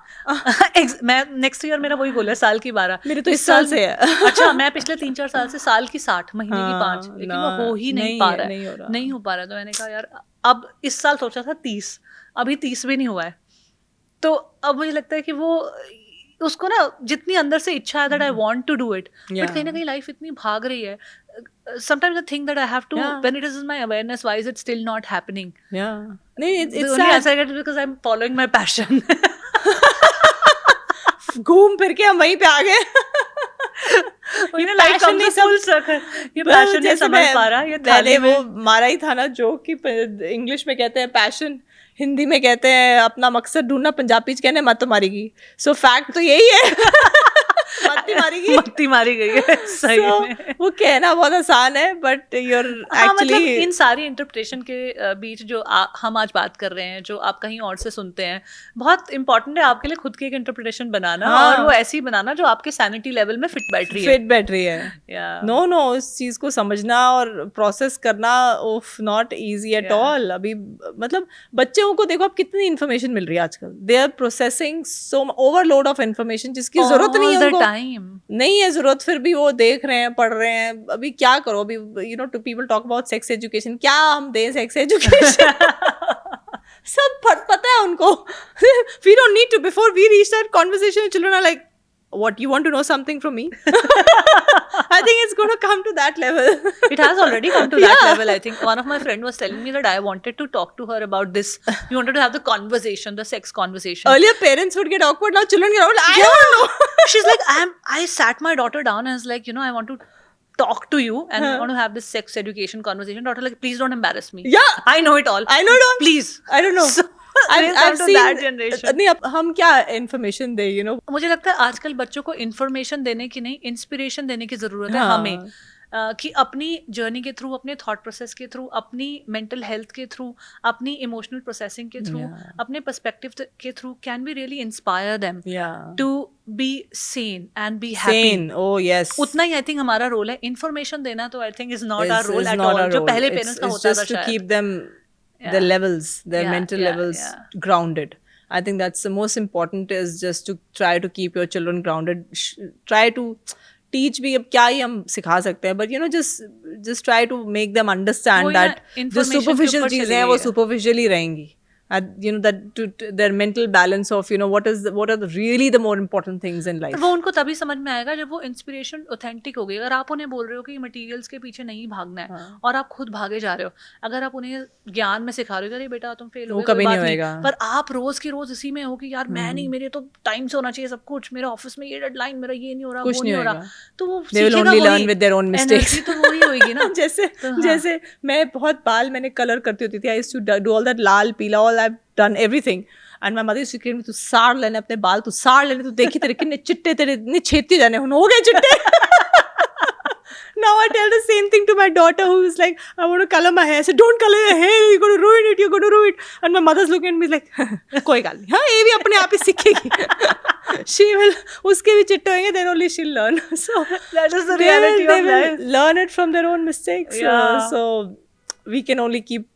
मैं नेक्स्ट ईयर मेरा वही गोल है, साल की 12. मेरे तो इस साल से है. अच्छा, मैं पिछले 3-4 साल से साल की 60, महीने की 5, लेकिन वो हो ही नहीं पा रहा है. नहीं हो पा रहा है. तो मैंने कहा यार अब इस साल सोचा था 30, अभी 30 भी नहीं हुआ है. तो अब मुझे लगता है कि वो उसको ना जितनी अंदर से इच्छा है that I want to do it, but कहीं ना कहीं लाइफ इतनी भाग रही है. Sometimes I think that I have to, when it is in my awareness, why is it still not happening? Yeah. It's the only answer I get is because I'm following my passion. घूम फिर के हम वहीं पे आ गए. ये passion नहीं, full circle. ये पैशन नहीं समझ पा रहा. ये पहले वो मारा ही था ना जोक कि इंग्लिश में कहते हैं पैशन, हिंदी में कहते हैं अपना मकसद ढूंढना, पंजाबी कहने मत मारेगी. सो फैक्ट तो यही है. मत्ती मारी गई है. सही में वो कहना बहुत आसान है, बट यूर एक्चुअली इन सारी इंटरप्रिटेशन के बीच जो हम आज बात कर रहे हैं, जो आप कहीं और से सुनते हैं, बहुत इंपॉर्टेंट है आपके लिए खुद की एक इंटरप्रिटेशन बनाना. और वो ऐसी बनाना जो आपके सैनिटी लेवल में फिट बैठ रही है. नो उस चीज को समझना और प्रोसेस करना नॉट इजी एट ऑल. अभी मतलब बच्चों को देखो, अब कितनी इन्फॉर्मेशन मिल रही है आजकल. They are processing so overload of information जिसकी जरूरत नहीं है उनको. नहीं है जरूरत, फिर भी वो देख रहे हैं, पढ़ रहे हैं. अभी क्या करो, अभी to people talk about sex education, क्या हम दें सेक्स एजुकेशन? सब पता है उनको. We don't need to. Before we reach that conversation, children are like, what, you want to know something from me? I think it's going to come to that level. It has already come to that level. I think one of my friend was telling me that I wanted to talk to her about this. We wanted to have the conversation, the sex conversation. Earlier parents would get awkward, now children get awkward. I don't know. She's like, I sat my daughter down and was like, I want to talk to you and I want to have this sex education conversation. Daughter like, please don't embarrass me. Yeah. I know it all. Please. I don't know. So, I've seen that generation. नहीं, अब हम क्या information दे, मुझे लगता है आजकल बच्चों को इन्फॉर्मेशन देने की नहीं, इंस्पिरेशन देने की जरूरत है. हमें कि अपनी जर्नी के थ्रू, अपने थॉट प्रोसेस के थ्रू, अपनी मेंटल हेल्थ के थ्रू, अपनी इमोशनल प्रोसेसिंग के थ्रू, अपने पर्सपेक्टिव के through, can be really inspire them to be sane and be happy. Oh yes. उतना ही आई थिंक हमारा रोल है. इन्फॉर्मेशन देना तो I think is not our role at all, जो पहले पेरेंट्स का होता था. Just to keep them, their levels, their mental levels grounded. I think that's the most important, is just to try to keep your children grounded. Try to teach भी, अब क्या ही हम सिखा सकते हैं, but just try to make them understand that जो superficial चीजें हैं वो superficial ही रहेंगी. That to their mental balance of what are really the more important things in life. वो उनको तभी समझ में आएगा जब वो इंस्पिरेशन ऑथेंटिक हो गई. अगर आप उन्हें बोल रहे हो कि मटेरियल्स के पीछे नहीं भागना है और आप खुद भागे जा रहे हो, अगर आप उन्हें ज्ञान में सिखा रहे हो, अरे बेटा तुम फेल हो गए, कभी नहीं होएगा, पर आप रोज की रोज इसी में हो कि यार मैं नहीं, मेरे तो टाइम से होना चाहिए सब कुछ, मेरा ऑफिस में ये डेडलाइन, मेरा ये नहीं हो रहा, वो नहीं हो रहा, तो वो they will only learn with their own mistakes. तो वही होगी ना. जैसे मैं बहुत बाल मैंने कलर करती होती थी. I used to do all that लाल पीला, all I've done everything. And my mother used to claim, तू साड़ लेने अपने बाल, तू साड़ लेने, तू देखी तेरे कितने चिट्टे, तेरे इतने छेती जाने हो गए चिट्टे. Now I tell the same thing to my daughter who is like, I want to color my hair. I said, don't color your hair, you're going to ruin it, you're going to ruin it. And my mother's looking at me like, कोई गल नहीं, हाँ ये भी अपने आप ही सीखेगी. She will, उसके भी चिट्टे होंगे, then only she'll learn. So That is the reality they of will life. learn it from their own mistakes. Yeah. So we can only keep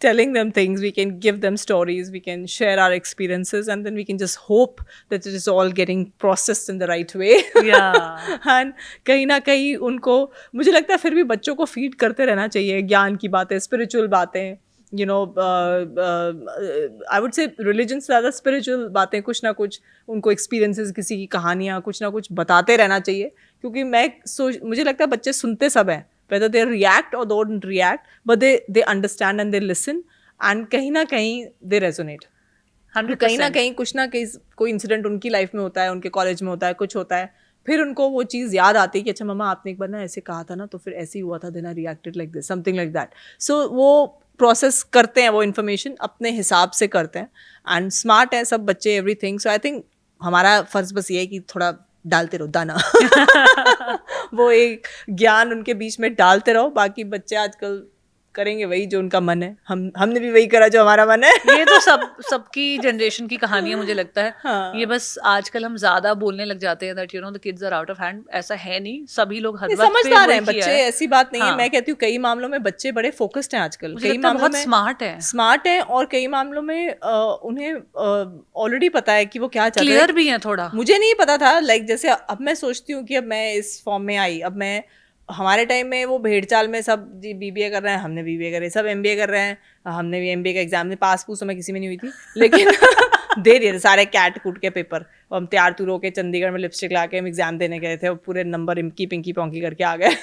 telling them things, we can give them stories, we can share our experiences, and then we can just hope that it is all getting processed in the right way. Yeah. And कहीं ना कहीं उनको, मुझे लगता है फिर भी बच्चों को फीड करते रहना चाहिए ज्ञान की बातें, स्पिरिचुअल बातें, यू नो, आई वुड से रिलीजन से ज़्यादा स्पिरिचुअल बातें, कुछ ना कुछ उनको एक्सपीरियंसेस, किसी की कहानियाँ, कुछ ना कुछ बताते रहना चाहिए. क्योंकि मुझे लगता है बच्चे सुनते सब हैं, whether they react or don't react, but they understand and they listen, and कहीं ना कहीं they resonate. 100%. कहीं ना कहीं कुछ ना कहीं कोई इंसिडेंट उनकी लाइफ में होता है, उनके कॉलेज में होता है, कुछ होता है, फिर उनको वो चीज़ याद आती है कि अच्छा मम्मा आपने एक बार ना ऐसे कहा था ना, तो फिर ऐसे ही हुआ था, then I reacted like this, something like that. So वो प्रोसेस करते हैं, वो इन्फॉर्मेशन अपने हिसाब से करते हैं, एंड स्मार्ट है सब बच्चे, एवरीथिंग. सो आई थिंक हमारा फर्ज बस ये है कि थोड़ा डालते रहो दाना. वो एक ज्ञान उनके बीच में डालते रहो. बाकी बच्चे आजकल करेंगे वही जो उनका मन है. हमने भी वही करा जो हमारा मन है. ये तो सबकी जनरेशन की कहानी है मुझे लगता है. हाँ. ये बस आजकल हम ज्यादा बोलने लग जाते हैं that you know the kids are out of hand. ऐसा है नहीं, सभी लोग हद वक्त पे समझदार हैं वही किया बच्चे, है. ऐसी बात नहीं है. हाँ. मैं कहती हूँ कई मामलों में बच्चे बड़े फोकस्ड हैं आजकल, मुझे कई लगता है मामलों बहुत में स्मार्ट हैं, और कई मामलों में उन्हें ऑलरेडी पता है कि वो क्या चाहते हैं. क्लियर भी है थोड़ा. मुझे नहीं पता था, लाइक जैसे अब मैं सोचती हूँ कि अब मैं इस फॉर्म में आई, अब मैं, हमारे टाइम में वो भेड़ चाल में सब जी बीबीए कर रहे हैं, हमने बीबीए करे, सब एमबीए कर रहे हैं, हमने भी एमबीए का एग्जाम में पास पूस में किसी में नहीं हुई थी, लेकिन दे दिए थे सारे कैट कूट के पेपर. हम तैयार तूर होके चंडीगढ़ में लिपस्टिक ला के हम एग्जाम देने गए थे, और पूरे नंबर इमकी पिंकी पोंकी करके आ गए.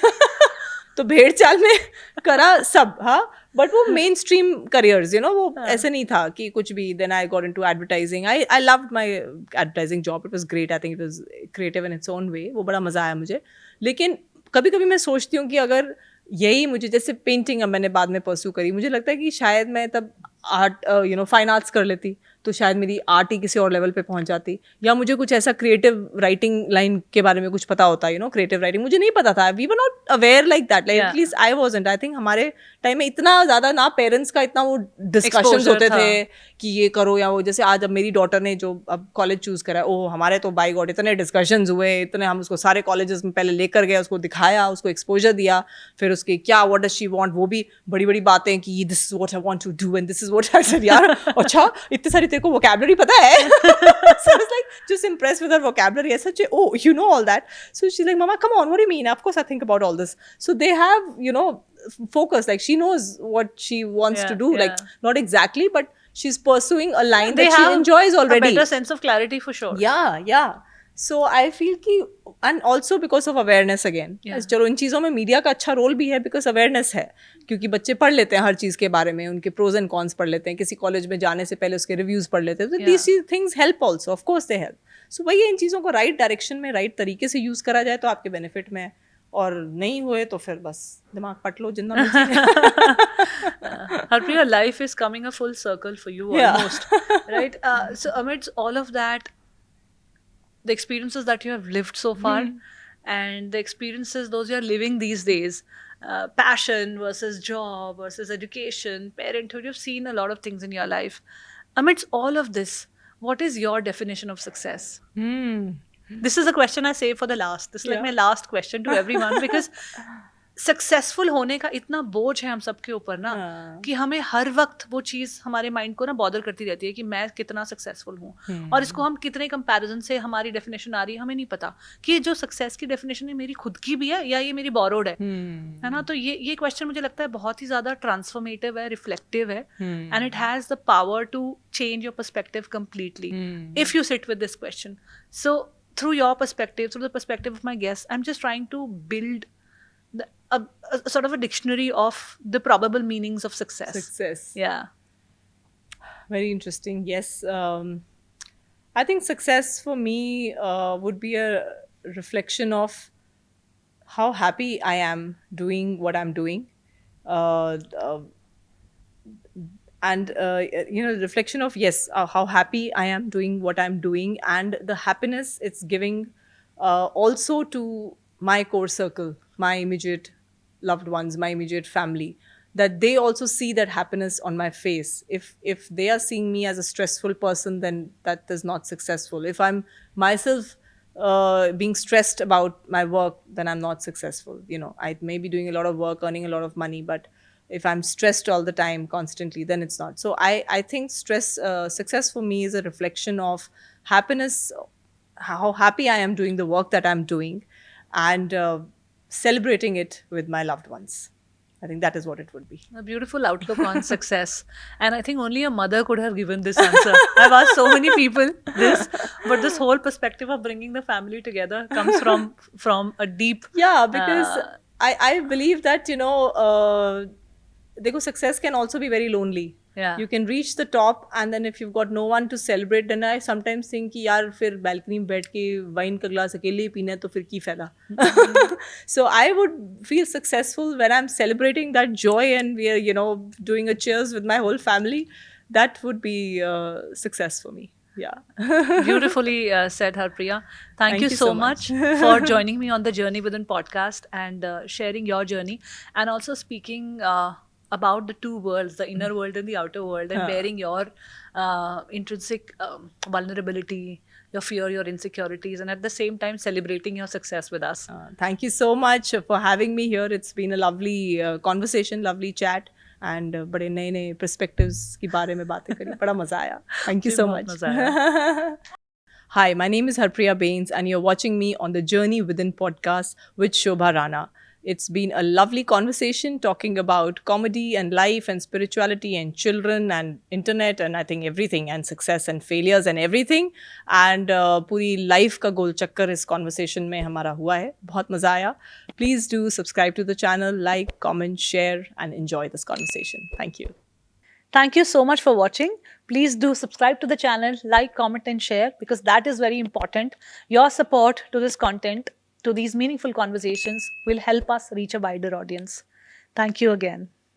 तो भेड़ चाल में करा सब. हाँ, बट वो mainstream careers, you know, वो ऐसे नहीं था कि कुछ भी. Then I got into advertising. I loved my advertising job, it was great. I think it was creative in its own way. वो बड़ा मजा आया मुझे. लेकिन कभी कभी मैं सोचती हूँ कि अगर यही मुझे, जैसे पेंटिंग अब मैंने बाद में परस्यू करी, मुझे लगता है कि शायद मैं तब art, you know, fine arts कर लेती, तो शायद मेरी आर्ट ही किसी और लेवल पे पहुंच जाती, या मुझे कुछ ऐसा क्रिएटिव राइटिंग लाइन के बारे में कुछ पता होता, यू नो, क्रिएटिव राइटिंग. मुझे नहीं पता था. We were not aware like that, like at least I wasn't. I think हमारे टाइम में इतना ज़्यादा ना पेरेंट्स का इतना वो डिस्कशंस होते थे कि ये करो या वो. जैसे आज अब मेरी डॉटर ने जो अब कॉलेज चूज़ करा है, ओह हमारे तो बाय गॉड इतने डिस्कशंस हुए, इतने, हम उसको सारे कॉलेजेस में पहले लेकर गए, उसको दिखाया, उसको एक्सपोजर दिया, फिर उसके क्या व्हाट डज शी वांट, वो भी बड़ी बड़ी बातें कि this is what I want to do and this is what I said. यार अच्छा इतनी सारी तेरे को वोकैबुलरी पता है. So I was like just impressed with her vocabulary. I said, oh, you know all that. So she's like, Mama, come on, what do you mean? Of course I think about all this. So they have, you know, focus. Like she knows what she wants to do. Like not exactly, but she's pursuing a line that she enjoys already. A better sense of clarity for sure. Yeah. So I feel कि, and also because of awareness again. चलो इन चीज़ों में media का अच्छा role भी है, because awareness है, क्योंकि बच्चे पढ़ लेते हैं हर चीज़ के बारे में, उनके प्रोज एंड कॉन्स पढ़ लेते हैं, किसी कॉलेज में जाने से पहले उसके रिव्यूज़ पढ़ लेते हैं. तो these things help also, of course they help. So वही इन चीज़ों को राइट डायरेक्शन में, राइट तरीके से यूज़ करा जाए तो आपके बेनिफिट में है, और नहीं हुए तो फिर बस दिमाग पट लो जितना मर्जी. Harpriya, life is coming a full circle for you almost, right? So amidst all of that, the experiences that you have lived so far, and the experiences those you are living these days, passion versus job versus education, parenthood, you've seen a lot of things in your life. Amidst all of this, what is your definition of success? This is a question I save for the last. This is like my last question to everyone, because successful होने का इतना बोझ है हम सबके ऊपर ना, कि हमें हर वक्त वो चीज़ हमारे माइंड को ना बॉदर करती रहती है कि मैं कितना सक्सेसफुल हूँ, और इसको हम कितने कंपैरिजन से हमारी डेफिनेशन आ रही है, हमें नहीं पता कि जो सक्सेस की डेफिनेशन है मेरी खुद की भी है या ये मेरी बोरोड है ना. तो ये क्वेश्चन मुझे लगता है बहुत ही ज़्यादा ट्रांसफॉर्मेटिव है, रिफ्लेक्टिव है, and it has the power to change your perspective completely if you sit with this question. So through your perspective, through the perspective of my guest, I am just trying to build a sort of a dictionary of the probable meanings of success. Yeah. Very interesting. Yes. I think success for me would be a reflection of how happy I am doing what I'm doing. and reflection of, yes, how happy I am doing what I'm doing, and the happiness it's giving also to my core circle, my immediate loved ones, my immediate family, that they also see that happiness on my face. If they are seeing me as a stressful person, then that is not successful. If I'm myself being stressed about my work, then I'm not successful. I may be doing a lot of work, earning a lot of money, but if I'm stressed all the time constantly, then it's not. So I think success for me is a reflection of happiness, how happy I am doing the work that I'm doing, and celebrating it with my loved ones. I think that is what it would be. A beautiful outlook on success. And I think only a mother could have given this answer. I've asked so many people this, but this whole perspective of bringing the family together comes from a deep. Yeah, because Uh, I believe that, देखो, success can also be very lonely. Yeah. You can reach the top, and then if you've got no one to celebrate, then I sometimes think कि यार फिर balcony में बैठ के wine का glass अकेले ही पीना है तो फिर की फायदा. So I would feel successful when I'm celebrating that joy, and we are, doing a cheers with my whole family. That would be success for me. Yeah. Beautifully said, Harpriya. Thank you so much for joining me on the Journey Within podcast and sharing your journey, and also speaking about the two worlds, the inner world and the outer world, and bearing your intrinsic vulnerability, your fear, your insecurities, and at the same time celebrating your success with us. Thank you so much for having me here. It's been a lovely conversation, lovely chat, and बड़े नए नए perspectives के बारे में बातें करी. बड़ा मजा आया. Thank you so much. मजा आया. Hi, my name is Harpriya Bains, and you're watching me on the Journey Within podcast with Shobha Rana. It's been a lovely conversation talking about comedy and life and spirituality and children and internet and I think everything, and success and failures and everything. And पूरी life का गोल चक्कर इस conversation में हमारा हुआ है. बहुत मजा आया. Please do subscribe to the channel, like, comment, share, and enjoy this conversation. Thank you. Thank you so much for watching. Please do subscribe to the channel, like, comment, and share, because that is very important. Your support to this content, to these meaningful conversations, will help us reach a wider audience. Thank you again.